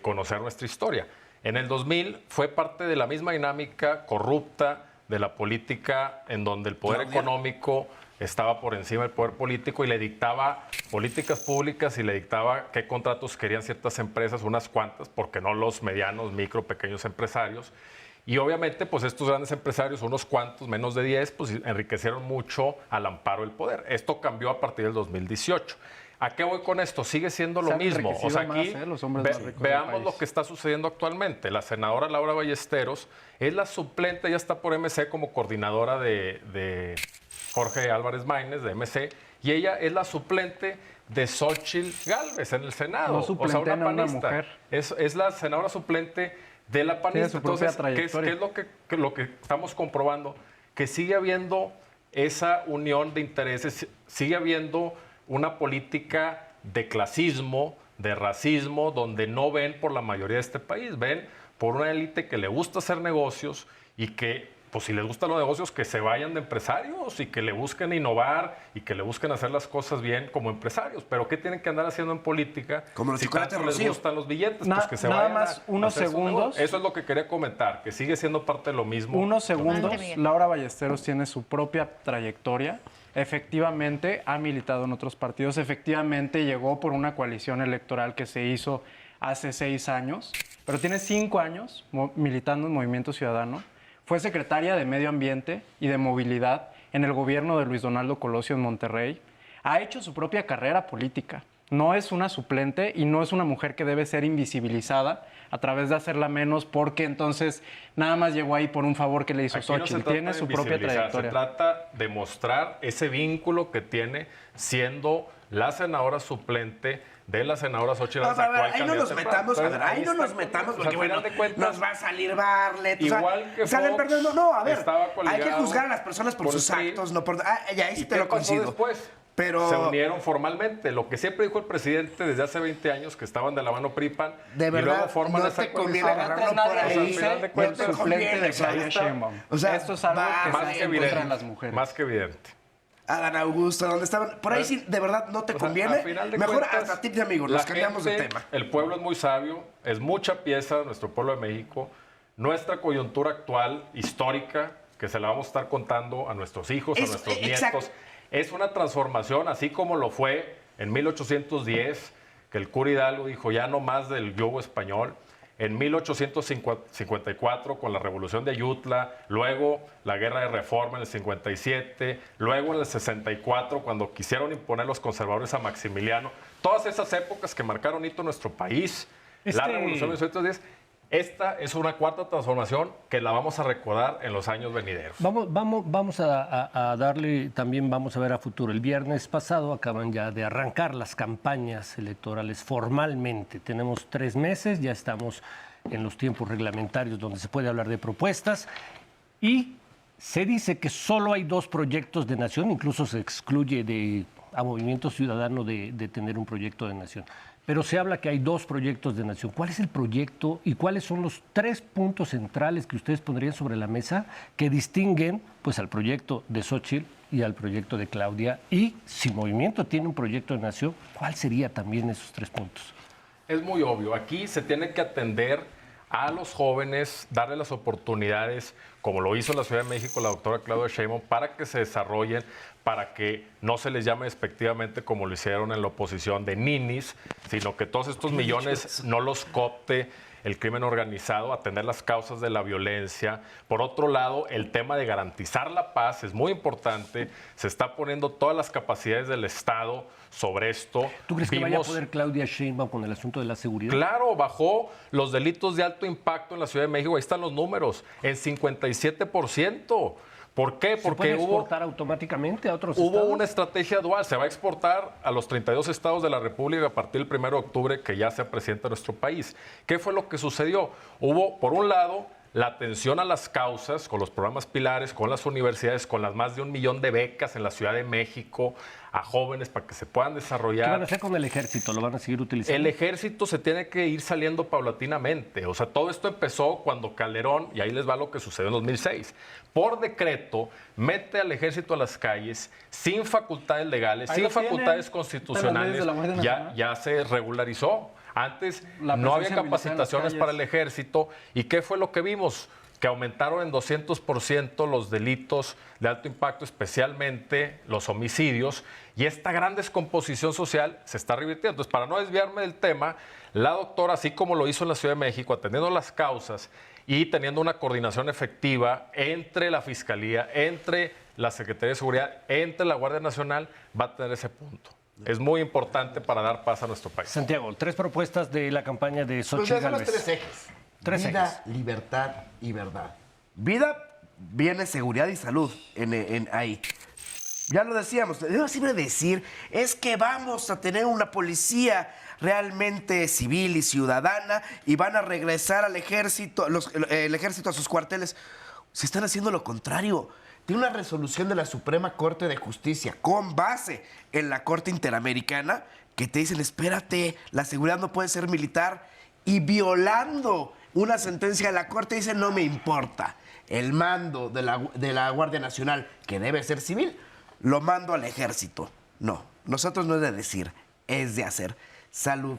conocer nuestra historia. En el 2000 fue parte de la misma dinámica corrupta de la política en donde el poder económico estaba por encima del poder político y le dictaba políticas públicas y le dictaba qué contratos querían ciertas empresas, unas cuantas, porque no los medianos, micro, pequeños empresarios. Y obviamente, pues estos grandes empresarios, unos cuantos, menos de 10, pues enriquecieron mucho al amparo del poder. Esto cambió a partir del 2018. ¿A qué voy con esto? Sigue siendo lo Se han mismo. O sea, aquí enriquecido más, los hombres más ricos del veamos país. lo que está sucediendo actualmente. La senadora Laura Ballesteros es la suplente, ya está por MC como coordinadora de Jorge Álvarez Maínez, de MC, y ella es la suplente de Xóchitl Gálvez en el Senado. No suplentean a una panista. mujer. Es la senadora suplente de la panista. Tiene su propia Entonces, ¿qué trayectoria. es lo que estamos comprobando? Que sigue habiendo esa unión de intereses, sigue habiendo una política de clasismo, de racismo, donde no ven por la mayoría de este país, ven por una élite que le gusta hacer negocios y que, pues si les gustan los negocios, que se vayan de empresarios y que le busquen innovar y que le busquen hacer las cosas bien como empresarios. Pero ¿qué tienen que andar haciendo en política? Como los si chocolates tanto les Rocío. gustan los billetes, Na- pues que se nada vayan más a unos hacer sus segundos. negocios. Eso es lo que quería comentar, que sigue siendo parte de lo mismo. Unos segundos, Adelante, Miguel. Laura Ballesteros tiene su propia trayectoria. Efectivamente ha militado en otros partidos, efectivamente llegó por una coalición electoral que se hizo hace 6 años, pero tiene 5 años militando en Movimiento Ciudadano. Fue secretaria de Medio Ambiente y de Movilidad en el gobierno de Luis Donaldo Colosio en Monterrey. Ha hecho su propia carrera política. No es una suplente y no es una mujer que debe ser invisibilizada a través de hacerla menos porque entonces nada más llegó ahí por un favor que le hizo Aquí no se Xochitl. trata Tiene de su propia invisibilizar, trayectoria. Se trata de mostrar ese vínculo que tiene siendo la senadora suplente de la senadora Xóchitl Vamos a ver, Gálvez, ahí no nos metamos, a ver, ahí no nos está, metamos, pues, porque al bueno, final de cuentas, nos va a salir Barlet. igual que salen Fox perdiendo. No, a ver, estaba hay que coligado juzgar a las personas por por sus el PRI. actos, no por... Ah, ya, ahí sí ¿Y te qué lo pasó coincido. después? Pero... Se unieron formalmente. Lo que siempre dijo el presidente desde hace 20 años, que estaban de la mano PRI-PAN, De y verdad, luego forman no esa te conviene coalición. agarrarlo Antes por nadie ahí. le dice Al final de el cuentas, suplente de o sea, Claudia ahí está. Sheinbaum. O sea, Esto es algo va, que más está Más que en contra de evidente. las mujeres. Más que evidente. Adán Augusto, ¿dónde estaban? Por ahí sí, de verdad, no te O sea, conviene. a final de Mejor cuentas, hasta tip de amigos, la nos cambiamos de gente, tema. El pueblo es muy sabio, es mucha pieza nuestro pueblo de México. Nuestra coyuntura actual, histórica, que se la vamos a estar contando a nuestros hijos, a Es- nuestros exacto. nietos, es una transformación, así como lo fue en 1810, que el cura Hidalgo dijo ya no más del yugo español. En 1854, con la Revolución de Ayutla, luego la Guerra de Reforma en el 57, luego en el 64, cuando quisieron imponer los conservadores a Maximiliano. Todas esas épocas que marcaron hito en nuestro país, la Revolución de 1810, esta es una cuarta transformación que la vamos a recordar en los años venideros. Vamos a darle, también vamos a ver a futuro. El viernes pasado acaban ya de arrancar las campañas electorales formalmente. Tenemos 3 meses, ya estamos en los tiempos reglamentarios donde se puede hablar de propuestas y se dice que solo hay 2 proyectos de nación, incluso se excluye a Movimiento Ciudadano de tener un proyecto de nación. Pero se habla que hay 2 proyectos de nación. ¿Cuál es el proyecto y cuáles son los 3 puntos centrales que ustedes pondrían sobre la mesa que distinguen pues, al proyecto de Xóchitl y al proyecto de Claudia? Y si Movimiento tiene un proyecto de nación, ¿cuál sería también esos 3 puntos? Es muy obvio. Aquí se tiene que atender a los jóvenes, darles las oportunidades, como lo hizo la Ciudad de México la doctora Claudia Sheinbaum, para que se desarrollen, para que no se les llame despectivamente como lo hicieron en la oposición de ninis, sino que todos estos millones no los coopte el crimen organizado, atender las causas de la violencia. Por otro lado, el tema de garantizar la paz es muy importante. Se está poniendo todas las capacidades del Estado sobre esto. ¿Tú crees que vaya a poder Claudia Sheinbaum con el asunto de la seguridad? Claro, bajó los delitos de alto impacto en la Ciudad de México. Ahí están los números, en 57%. ¿Por qué? ¿Se Porque puede exportar automáticamente a otros hubo estados? una estrategia dual. Se va a exportar a los 32 estados de la República a partir del 1 de octubre, que ya sea presidente de nuestro país. ¿Qué fue lo que sucedió? Hubo, por un lado, la atención a las causas con los programas pilares, con las universidades, con las más de 1 millón de becas en la Ciudad de México a jóvenes para que se puedan desarrollar. ¿Qué van a hacer con el ejército? ¿Lo van a seguir utilizando? El ejército se tiene que ir saliendo paulatinamente. O sea, todo esto empezó cuando Calderón, y ahí les va lo que sucedió en 2006, por decreto mete al ejército a las calles sin facultades legales, Ahí sin lo tienen, facultades de constitucionales. la Guardia Nacional. Ya se regularizó. Antes La no había presencia militar en las capacitaciones calles. para el ejército. ¿Y qué fue lo que vimos? Que aumentaron en 200% los delitos de alto impacto, especialmente los homicidios, y esta gran descomposición social se está revirtiendo. Entonces, para no desviarme del tema, la doctora, así como lo hizo en la Ciudad de México, atendiendo las causas y teniendo una coordinación efectiva entre la Fiscalía, entre la Secretaría de Seguridad, entre la Guardia Nacional, va a tener ese punto. Es muy importante para dar paz a nuestro país. Santiago, 3 propuestas de la campaña de Pues Xochitl ya son los Gálvez. 3 ejes. Tres Vida, ejes. libertad y verdad. Vida, viene seguridad y salud ahí. Ya lo decíamos, debo siempre decir, es que vamos a tener una policía realmente civil y ciudadana y van a regresar al ejército, el ejército a sus cuarteles. Se están haciendo lo contrario. Tiene una resolución de la Suprema Corte de Justicia con base en la Corte Interamericana que te dicen, espérate, la seguridad no puede ser militar, y violando una sentencia de la Corte dicen, no me importa. El mando de la Guardia Nacional, que debe ser civil, lo mando al ejército. No, nosotros no es de decir, es de hacer. Salud.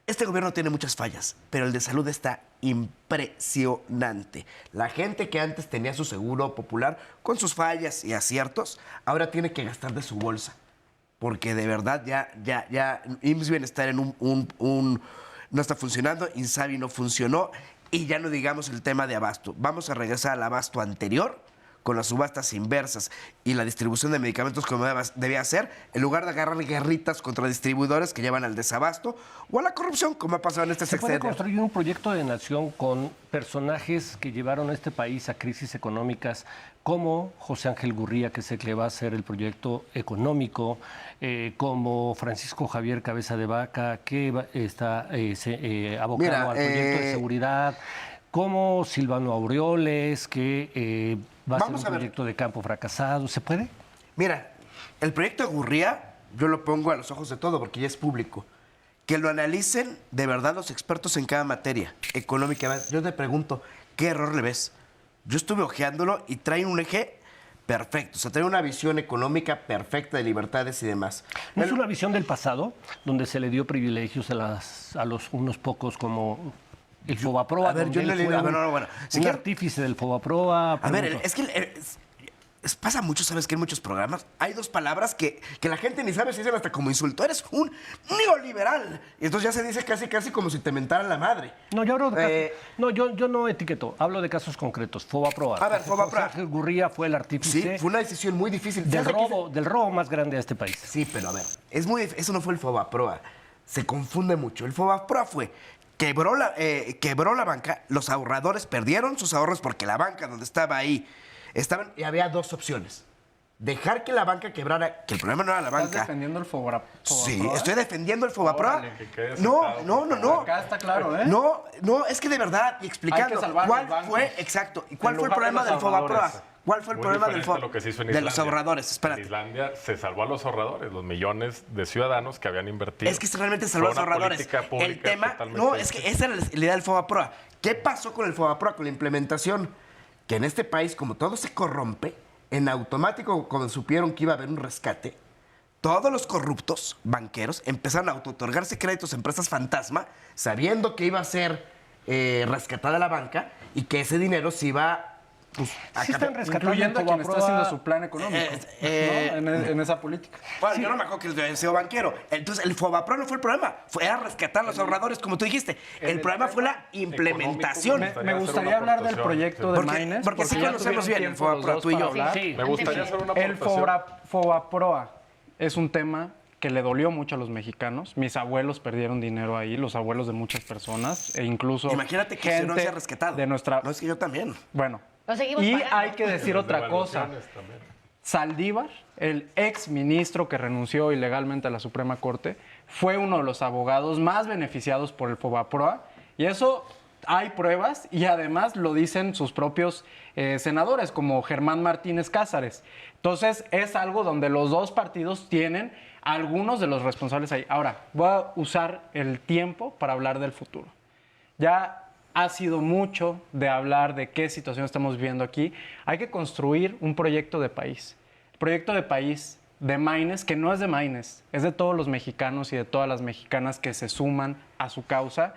Este gobierno tiene muchas fallas, pero el de salud está impresionante. La gente que antes tenía su seguro popular, con sus fallas y aciertos, ahora tiene que gastar de su bolsa. Porque de verdad ya IMSS Bienestar no está funcionando, INSABI no funcionó, y ya no digamos el tema de abasto. Vamos a regresar al abasto anterior, con las subastas inversas y la distribución de medicamentos como debía ser, en lugar de agarrar guerritas contra distribuidores que llevan al desabasto o a la corrupción, como ha pasado en este ¿Se puede sexenio. construir un proyecto de nación con personajes que llevaron a este país a crisis económicas, como José Ángel Gurría, que es el que va a hacer el proyecto económico, como Francisco Javier Cabeza de Vaca, que está abocado al proyecto de seguridad, como Silvano Aureoles, que va a ser Vamos un a ver. proyecto de campo fracasado? ¿Se puede? Mira, el proyecto de Gurría, yo lo pongo a los ojos de todo porque ya es público. Que lo analicen de verdad los expertos en cada materia económica. Yo te pregunto, ¿qué error le ves? Yo estuve ojeándolo y trae un eje perfecto. O sea, trae una visión económica perfecta de libertades y demás. ¿No es una visión del pasado, donde se le dio privilegios a los unos pocos como el Fobaproa? a ver, yo donde no él le digo, fue bueno, si un quiere- artífice del Fobaproa. A ver, pregunto. es que pasa mucho, ¿sabes qué? En muchos programas hay dos palabras que la gente ni sabe si dicen hasta como insulto. Eres un neoliberal. Y entonces ya se dice casi como si te mentaran la madre. No, yo hablo de casos, Eh, no, yo no etiqueto, hablo de casos concretos. Fobaproa. A ver, José Fobaproa. Ángel Gurría fue el Sí, artífice fue una decisión muy difícil. del ¿Sabes a quién del robo más grande de este país. Sí, pero a ver, eso no fue el Fobaproa. Se confunde mucho. El Fobaproa fue, quebró la banca, los ahorradores perdieron sus ahorros porque la banca donde estaba ahí, y había dos opciones. Dejar que la banca quebrara, que el problema no era la ¿Estás banca. defendiendo el Fobaproa? Sí, estoy defendiendo el Fobaproa. Órale, que quede No, sentado, no. Acá está claro, ¿eh? No, es que de verdad, y explicando, Hay que salvar ¿cuál los bancos. fue, exacto, y cuál En fue el lugar de problema los del Fobaproa? ahorradores. ¿Cuál fue el Muy problema diferente a lo que se hizo en de los Islandia. ahorradores? En Espérate. Islandia se salvó a los ahorradores, los millones de ciudadanos que habían invertido. Es que realmente salvó a los Fue una ahorradores. política pública El tema, totalmente no, es que esa era la idea del Fobaproa. ¿Qué pasó con el Fobaproa, con la implementación? Que en este país, como todo se corrompe, en automático, cuando supieron que iba a haber un rescate, todos los corruptos banqueros empezaron a auto-otorgarse créditos a empresas fantasma, sabiendo que iba a ser rescatada de la banca y que ese dinero se iba pues, a Sí están rescatando Incluyendo a el quien está Fobaproa. haciendo su plan económico, ¿no? en esa política. Bueno, yo no me acuerdo que el sido banquero. Entonces, el Fobapro no fue el problema. Era rescatar a los ahorradores, como tú dijiste. El problema fue la implementación. Me gustaría hablar del proyecto de Porque- Maynes. porque sí ya conocemos tuvieron bien el tiempo los Fobaproa, dos tú y para yo. hablar. Sí. Me gustaría hacer una El aportación. Fobaproa es un tema que le dolió mucho a los mexicanos. Mis abuelos perdieron dinero ahí, los abuelos de muchas personas, e incluso Imagínate que si no gente se ha rescatado. de nuestra... No, es que yo también. Bueno, Lo seguimos y pagando. hay que decir otra cosa. Devaluaciones también. Saldívar, el ex ministro que renunció ilegalmente a la Suprema Corte, fue uno de los abogados más beneficiados por el Fobaproa, y eso hay pruebas, y además lo dicen sus propios senadores, como Germán Martínez Cázares. Entonces, es algo donde los dos partidos tienen algunos de los responsables ahí. Ahora, voy a usar el tiempo para hablar del futuro. Ya ha sido mucho de hablar de qué situación estamos viviendo aquí. Hay que construir un proyecto de país. El proyecto de país de Maynes, que no es de Maynes, es de todos los mexicanos y de todas las mexicanas que se suman a su causa,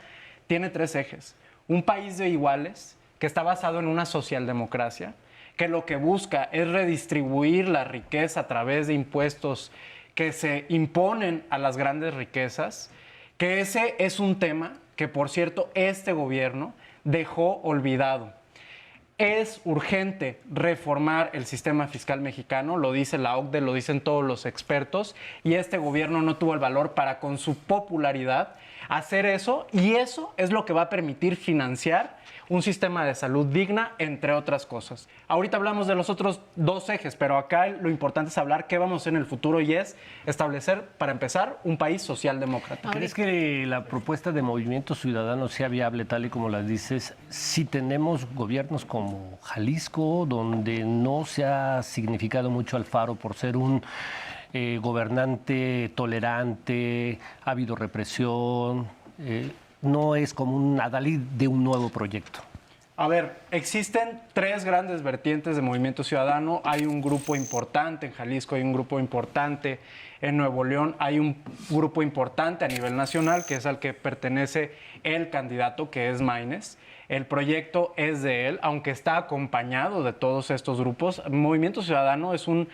tiene 3 ejes. Un país de iguales, que está basado en una socialdemocracia, que lo que busca es redistribuir la riqueza a través de impuestos que se imponen a las grandes riquezas, que ese es un tema que, por cierto, este gobierno dejó olvidado. Es urgente reformar el sistema fiscal mexicano, lo dice la OCDE, lo dicen todos los expertos, y este gobierno no tuvo el valor para, con su popularidad, hacer eso, y eso es lo que va a permitir financiar un sistema de salud digna, entre otras cosas. Ahorita hablamos de los otros 2 ejes, pero acá lo importante es hablar qué vamos a hacer en el futuro, y es establecer, para empezar, un país socialdemócrata. ¿Crees que la propuesta de Movimiento Ciudadano sea viable tal y como las dices si tenemos gobiernos como Jalisco, donde no se ha significado mucho Alfaro por ser un gobernante tolerante, ha habido represión, no es como un adalid de un nuevo proyecto? A ver, existen 3 grandes vertientes de Movimiento Ciudadano. Hay un grupo importante en Jalisco, hay un grupo importante en Nuevo León, hay un grupo importante a nivel nacional, que es al que pertenece el candidato, que es Maynes. El proyecto es de él, aunque está acompañado de todos estos grupos. Movimiento Ciudadano es un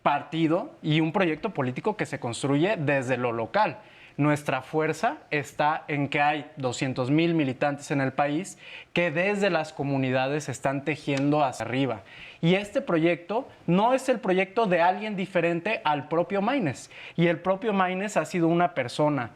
partido y un proyecto político que se construye desde lo local. Nuestra fuerza está en que hay 200,000 militantes en el país que desde las comunidades están tejiendo hacia arriba. Y este proyecto no es el proyecto de alguien diferente al propio Maynes. Y el propio Maynes ha sido una persona,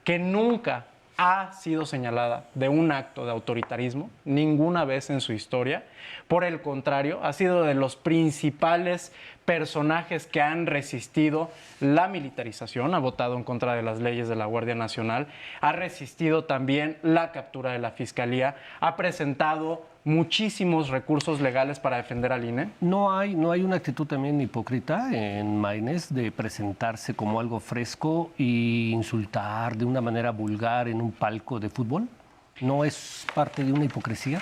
que nunca ha sido señalada de un acto de autoritarismo, ninguna vez en su historia. Por el contrario, ha sido de los principales personajes que han resistido la militarización, ha votado en contra de las leyes de la Guardia Nacional, ha resistido también la captura de la Fiscalía, ha presentado muchísimos recursos legales para defender al INE. ¿No hay una actitud también hipócrita en Maynes de presentarse como algo fresco e insultar de una manera vulgar en un palco de fútbol? ¿No es parte de una hipocresía?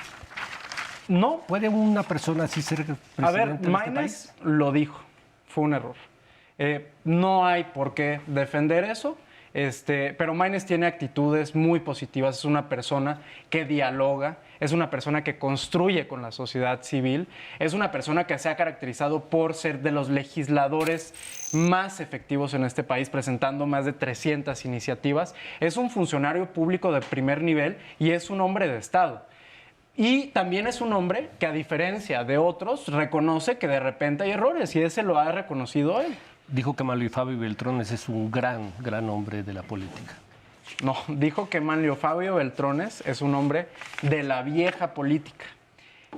No, ¿Puede una persona así ser presidente a ver, de este Maynes país? lo dijo, fue un error. No hay por qué defender eso, pero Maynes tiene actitudes muy positivas, es una persona que dialoga, es una persona que construye con la sociedad civil, es una persona que se ha caracterizado por ser de los legisladores más efectivos en este país, presentando más de 300 iniciativas, es un funcionario público de primer nivel y es un hombre de Estado. Y también es un hombre que, a diferencia de otros, reconoce que de repente hay errores, y ese lo ha reconocido él. Dijo que Manlio Fabio Beltrones es un gran hombre de la política. No, dijo que Manlio Fabio Beltrones es un hombre de la vieja política,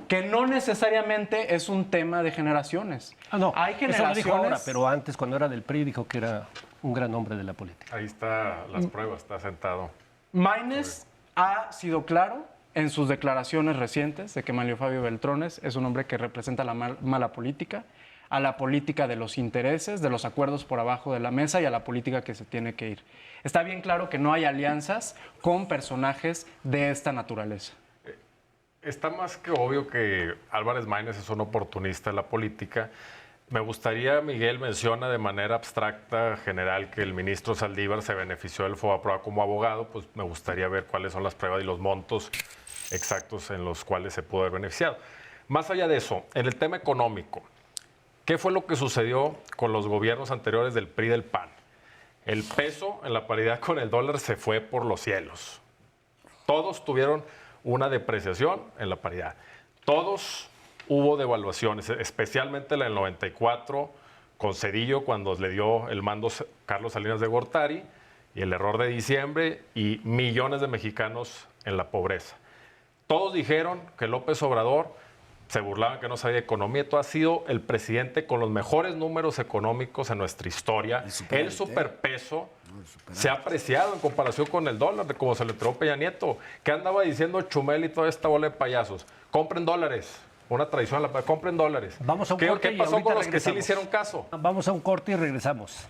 que no necesariamente es un tema de generaciones. No, Hay eso lo generaciones... dijo ahora, pero antes, cuando era del PRI, dijo que era un gran hombre de la política. Ahí está las pruebas, está sentado. Maynes ha sido claro en sus declaraciones recientes de que Manlio Fabio Beltrones es un hombre que representa la mala política, a la política de los intereses, de los acuerdos por abajo de la mesa y a la política que se tiene que ir. Está bien claro que no hay alianzas con personajes de esta naturaleza. Está más que obvio que Álvarez Maynes es un oportunista en la política Me gustaría, Miguel menciona de manera abstracta, general, que el ministro Saldívar se benefició del FOBAPROA como abogado, pues me gustaría ver cuáles son las pruebas y los montos exactos en los cuales se pudo haber beneficiado. Más allá de eso, en el tema económico, ¿qué fue lo que sucedió con los gobiernos anteriores del PRI y del PAN? El peso en la paridad con el dólar se fue por los cielos. Todos tuvieron una depreciación en la paridad. Todos hubo devaluaciones, especialmente la del 94 con Zedillo cuando le dio el mando Carlos Salinas de Gortari y el error de diciembre y millones de mexicanos en la pobreza. Todos dijeron que López Obrador se burlaban que no sabía economía. Todo ha sido el presidente con los mejores números económicos en nuestra historia. El superpeso se ha apreciado en comparación con el dólar, de como se le entregó Peña Nieto. ¿Qué andaba diciendo Chumel y toda esta bola de payasos? Compren dólares. Una tradición, compren dólares. Vamos a un ¿Qué corte y pasó ahorita con los que sí le regresamos. hicieron caso? Vamos a un corte y regresamos.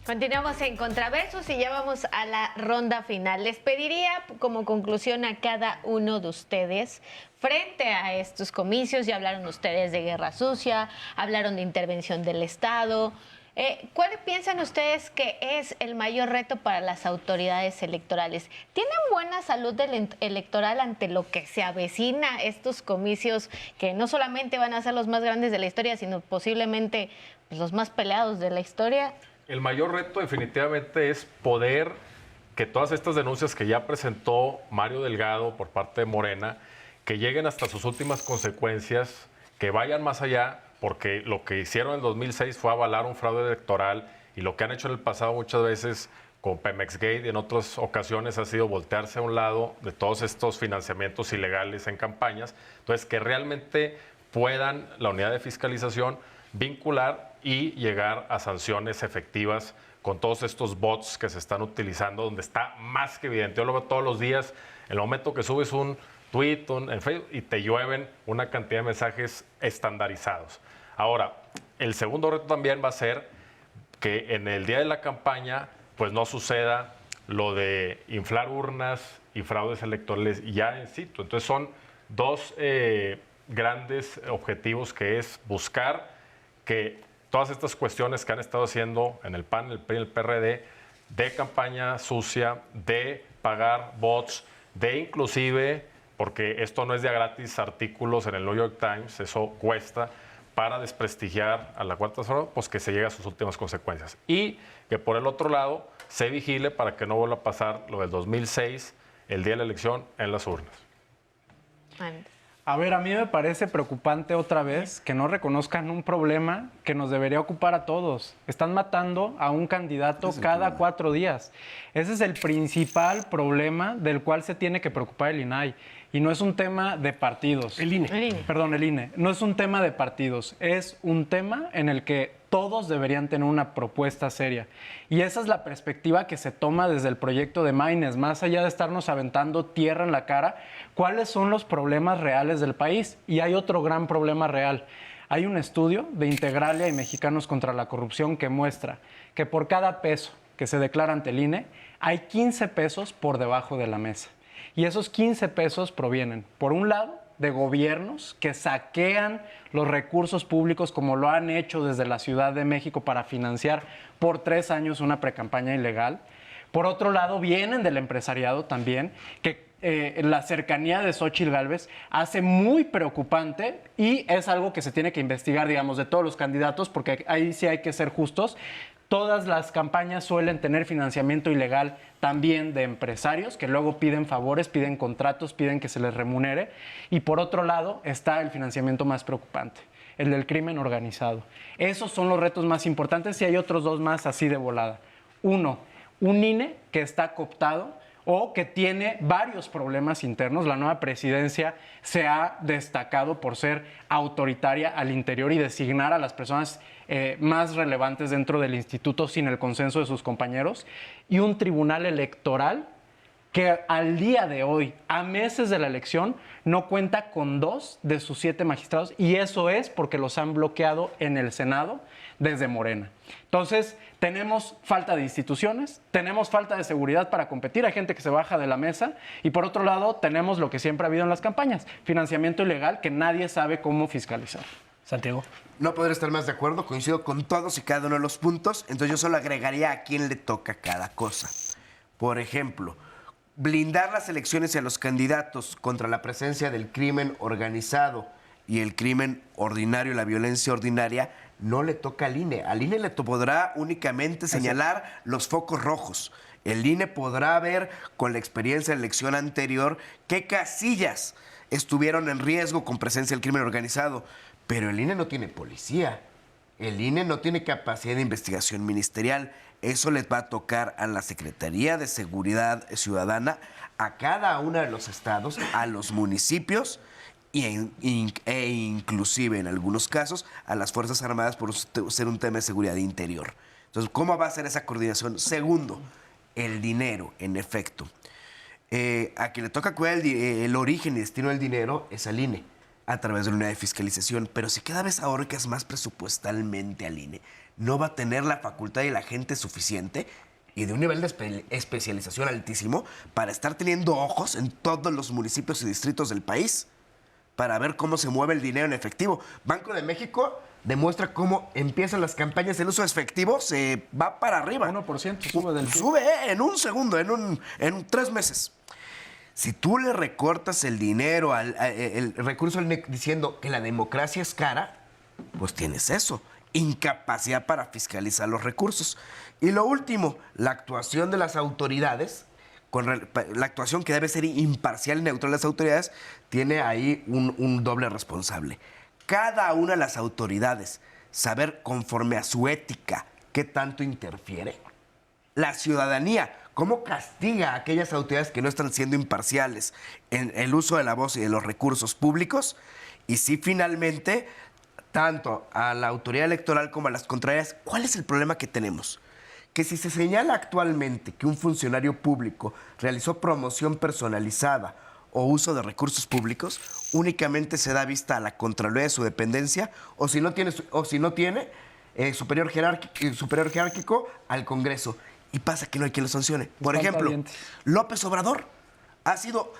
Continuamos en Contraversos y ya vamos a la ronda final. Les pediría como conclusión a cada uno de ustedes, frente a estos comicios, ya hablaron ustedes de guerra sucia, hablaron de intervención del Estado. ¿Cuál piensan ustedes que es el mayor reto para las autoridades electorales? ¿Tienen buena salud electoral ante lo que se avecina estos comicios que no solamente van a ser los más grandes de la historia, sino posiblemente pues, los más peleados de la historia? El mayor reto definitivamente es poder que todas estas denuncias que ya presentó Mario Delgado por parte de Morena, que lleguen hasta sus últimas consecuencias, que vayan más allá, porque lo que hicieron en el 2006 fue avalar un fraude electoral y lo que han hecho en el pasado muchas veces con Pemex Gate y en otras ocasiones ha sido voltearse a un lado de todos estos financiamientos ilegales en campañas. Entonces, que realmente puedan la unidad de fiscalización vincular y llegar a sanciones efectivas con todos estos bots que se están utilizando, donde está más que evidente. Yo lo veo todos los días, en el momento que subes un tweet en Facebook y te llueven una cantidad de mensajes estandarizados. Ahora, el segundo reto también va a ser que en el día de la campaña pues no suceda lo de inflar urnas y fraudes electorales ya en situ. Entonces son dos grandes objetivos, que es buscar que todas estas cuestiones que han estado haciendo en el PAN, el PRI, el PRD, de campaña sucia, de pagar bots, de inclusive, porque esto no es de gratis, artículos en el New York Times, eso cuesta, para desprestigiar a la Cuarta Transformación, pues que se llegue a sus últimas consecuencias. Y que por el otro lado se vigile para que no vuelva a pasar lo del 2006, el día de la elección, en las urnas. A ver, a mí me parece preocupante otra vez que no reconozcan un problema que nos debería ocupar a todos. Están matando a un candidato cada 4 días. Ese es el principal problema del cual se tiene que preocupar el INAI. Y no es un tema de partidos. El INE. Perdón, el INE. No es un tema de partidos. Es un tema en el que todos deberían tener una propuesta seria. Y esa es la perspectiva que se toma desde el proyecto de Maynes. Más allá de estarnos aventando tierra en la cara, ¿cuáles son los problemas reales del país? Y hay otro gran problema real. Hay un estudio de Integralia y Mexicanos contra la Corrupción que muestra que por cada peso que se declara ante el INE, hay 15 pesos por debajo de la mesa. Y esos 15 pesos provienen, por un lado, de gobiernos que saquean los recursos públicos como lo han hecho desde la Ciudad de México para financiar por 3 años una precampaña ilegal. Por otro lado, vienen del empresariado también, que la cercanía de Xóchitl Gálvez hace muy preocupante y es algo que se tiene que investigar, digamos, de todos los candidatos, porque ahí sí hay que ser justos. Todas las campañas suelen tener financiamiento ilegal también de empresarios que luego piden favores, piden contratos, piden que se les remunere. Y por otro lado está el financiamiento más preocupante, el del crimen organizado. Esos son los retos más importantes y hay otros dos más así de volada. Uno, un INE que está cooptado. o que tiene varios problemas internos. La nueva presidencia se ha destacado por ser autoritaria al interior y designar a las personas más relevantes dentro del instituto sin el consenso de sus compañeros, y un tribunal electoral que al día de hoy, a meses de la elección, no cuenta con 2 de sus 7 magistrados, y eso es porque los han bloqueado en el Senado desde Morena. Entonces, tenemos falta de instituciones, tenemos falta de seguridad para competir, hay gente que se baja de la mesa, y por otro lado, tenemos lo que siempre ha habido en las campañas, financiamiento ilegal que nadie sabe cómo fiscalizar. Santiago. No podré estar más de acuerdo, coincido con todos y cada uno de los puntos, entonces yo solo agregaría a quién le toca cada cosa. Por ejemplo, blindar las elecciones y a los candidatos contra la presencia del crimen organizado y el crimen ordinario, la violencia ordinaria, no le toca al INE. Al INE le podrá únicamente señalar los focos rojos. El INE podrá ver, con la experiencia de la elección anterior, qué casillas estuvieron en riesgo con presencia del crimen organizado. Pero el INE no tiene policía. El INE no tiene capacidad de investigación ministerial. Eso les va a tocar a la Secretaría de Seguridad Ciudadana, a cada uno de los estados, a los municipios e inclusive en algunos casos a las Fuerzas Armadas por ser un tema de seguridad interior. Entonces, ¿cómo va a ser esa coordinación? Segundo, el dinero, en efecto. A quien le toca cuidar el origen y destino del dinero es al INE, a través de la unidad de fiscalización. Pero si cada vez ahorcas más presupuestalmente al INE, no va a tener la facultad y la gente suficiente y de un nivel de especialización altísimo para estar teniendo ojos en todos los municipios y distritos del país para ver cómo se mueve el dinero en efectivo. Banco de México demuestra cómo empiezan las campañas, el uso de efectivo se va para arriba. 1% sube del PIB. Sube en un segundo, en 3 meses. Si tú le recortas el dinero, el recurso diciendo que la democracia es cara, pues tienes eso. Incapacidad para fiscalizar los recursos. Y lo último, la actuación de las autoridades, la actuación que debe ser imparcial y neutral de las autoridades, tiene ahí un doble responsable. Cada una de las autoridades saber conforme a su ética qué tanto interfiere. La ciudadanía, cómo castiga a aquellas autoridades que no están siendo imparciales en el uso de la voz y de los recursos públicos. Y si finalmente, tanto a la autoridad electoral como a las contrarias, ¿cuál es el problema que tenemos? Que si se señala actualmente que un funcionario público realizó promoción personalizada o uso de recursos públicos, únicamente se da vista a la Contraloría de su dependencia, o si no tiene superior jerárquico al Congreso. Y pasa que no hay quien lo sancione. Por ejemplo, López Obrador ha sido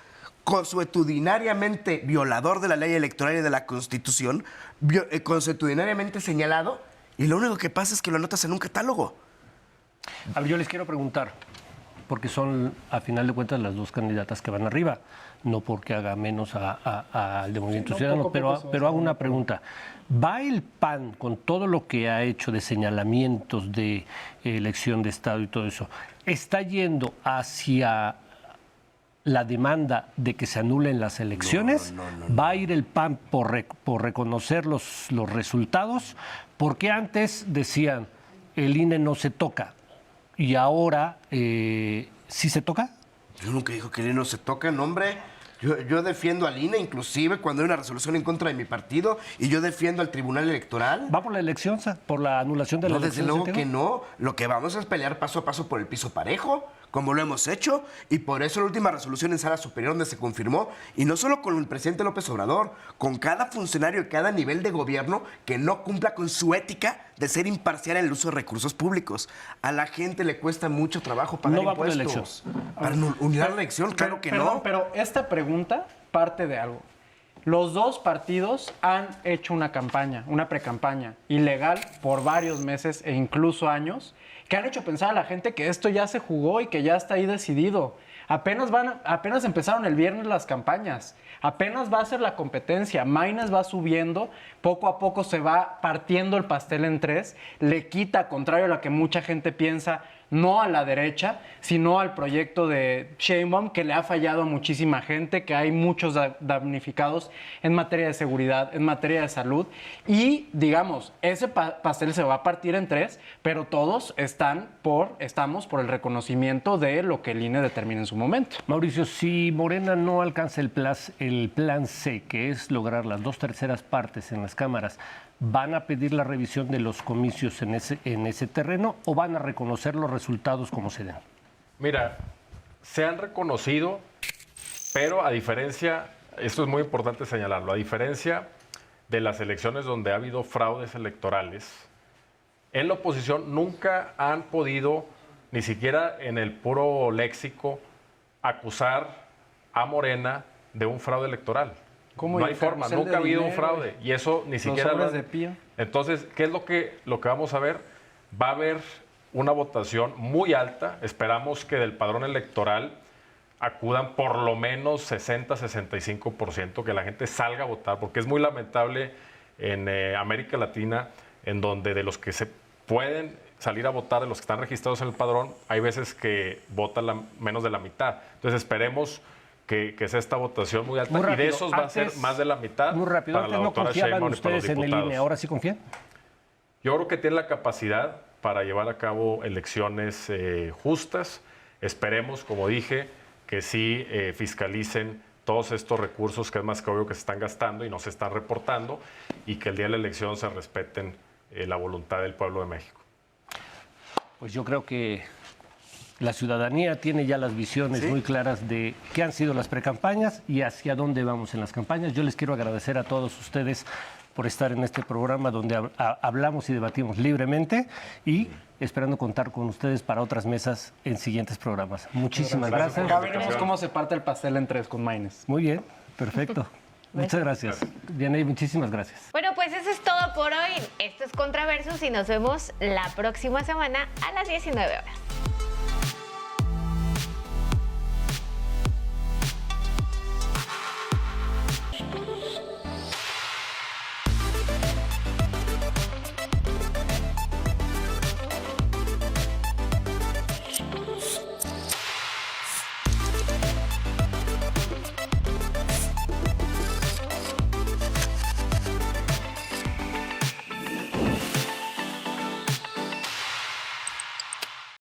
consuetudinariamente violador de la ley electoral y de la Constitución, consuetudinariamente señalado, y lo único que pasa es que lo anotas en un catálogo. A ver, yo les quiero preguntar, porque son, a final de cuentas, las dos candidatas que van arriba, no porque haga menos al de Movimiento Ciudadano, pero hago una pregunta. ¿Va el PAN, con todo lo que ha hecho de señalamientos de elección de Estado y todo eso, está yendo hacia la demanda de que se anulen las elecciones? No. ¿Va a ir el PAN por reconocer los resultados? Porque antes decían, el INE no se toca, y ahora ¿sí se toca? Yo nunca digo que el INE no se toca, no, hombre. Yo defiendo al INE, inclusive cuando hay una resolución en contra de mi partido, y yo defiendo al Tribunal Electoral. ¿Va por la elección, por la anulación de la elección? No, desde luego que no. Lo que vamos es pelear paso a paso por el piso parejo, como lo hemos hecho, y por eso la última resolución en Sala Superior donde se confirmó, y no solo con el presidente López Obrador, con cada funcionario de cada nivel de gobierno que no cumpla con su ética de ser imparcial en el uso de recursos públicos. A la gente le cuesta mucho trabajo pagar no va impuestos. Por la elección. Para anular la elección, claro que no. Pero esta pregunta parte de algo. Los dos partidos han hecho una campaña, una precampaña ilegal por varios meses e incluso años, que han hecho pensar a la gente que esto ya se jugó y que ya está ahí decidido. Apenas empezaron el viernes las campañas, apenas va a ser la competencia, Maynes va subiendo, poco a poco se va partiendo el pastel en 3, le quita, contrario a lo que mucha gente piensa, no a la derecha, sino al proyecto de Sheinbaum, que le ha fallado a muchísima gente, que hay muchos damnificados en materia de seguridad, en materia de salud. Y, digamos, ese pastel se va a partir en tres, pero todos estamos por el reconocimiento de lo que el INE determina en su momento. Mauricio, si Morena no alcanza el plan C, que es lograr las 2/3 partes en las cámaras, ¿van a pedir la revisión de los comicios en ese terreno o van a reconocer los resultados como se den? Mira, se han reconocido, pero a diferencia, esto es muy importante señalarlo, a diferencia de las elecciones donde ha habido fraudes electorales, en la oposición nunca han podido, ni siquiera en el puro léxico, acusar a Morena de un fraude electoral. ¿Cómo? No ¿Y hay el forma, carrusel nunca de ha habido un dinero? fraude. Y eso ni siquiera... sobres de pía. Entonces, ¿qué es lo que vamos a ver? Va a haber una votación muy alta. Esperamos que del padrón electoral acudan por lo menos 60-65%, que la gente salga a votar, porque es muy lamentable en América Latina, en donde de los que se pueden salir a votar, de los que están registrados en el padrón, hay veces que votan menos de la mitad. Entonces esperemos que sea esta votación muy alta, Muy y de rápido. esos va a ser más de la mitad Muy rápido, para la antes no doctora confiaban Sheinbaum y para los ustedes en el diputados. INE, ¿ahora sí confían? Yo creo que tiene la capacidad para llevar a cabo elecciones justas. Esperemos, como dije, que sí fiscalicen todos estos recursos que es más que obvio que se están gastando y no se están reportando, y que el día de la elección se respeten la voluntad del pueblo de México. Pues yo creo que la ciudadanía tiene ya las visiones muy claras de qué han sido las precampañas y hacia dónde vamos en las campañas. Yo les quiero agradecer a todos ustedes por estar en este programa donde hablamos y debatimos libremente, y esperando contar con ustedes para otras mesas en siguientes programas. Muchísimas gracias. Ya veremos cómo se parte el pastel en tres con Maines. Muy bien, perfecto. Muchas gracias. Dianey, muchísimas gracias. Bueno, pues eso es todo por hoy. Esto es Contraversus y nos vemos la próxima semana a las 19 horas.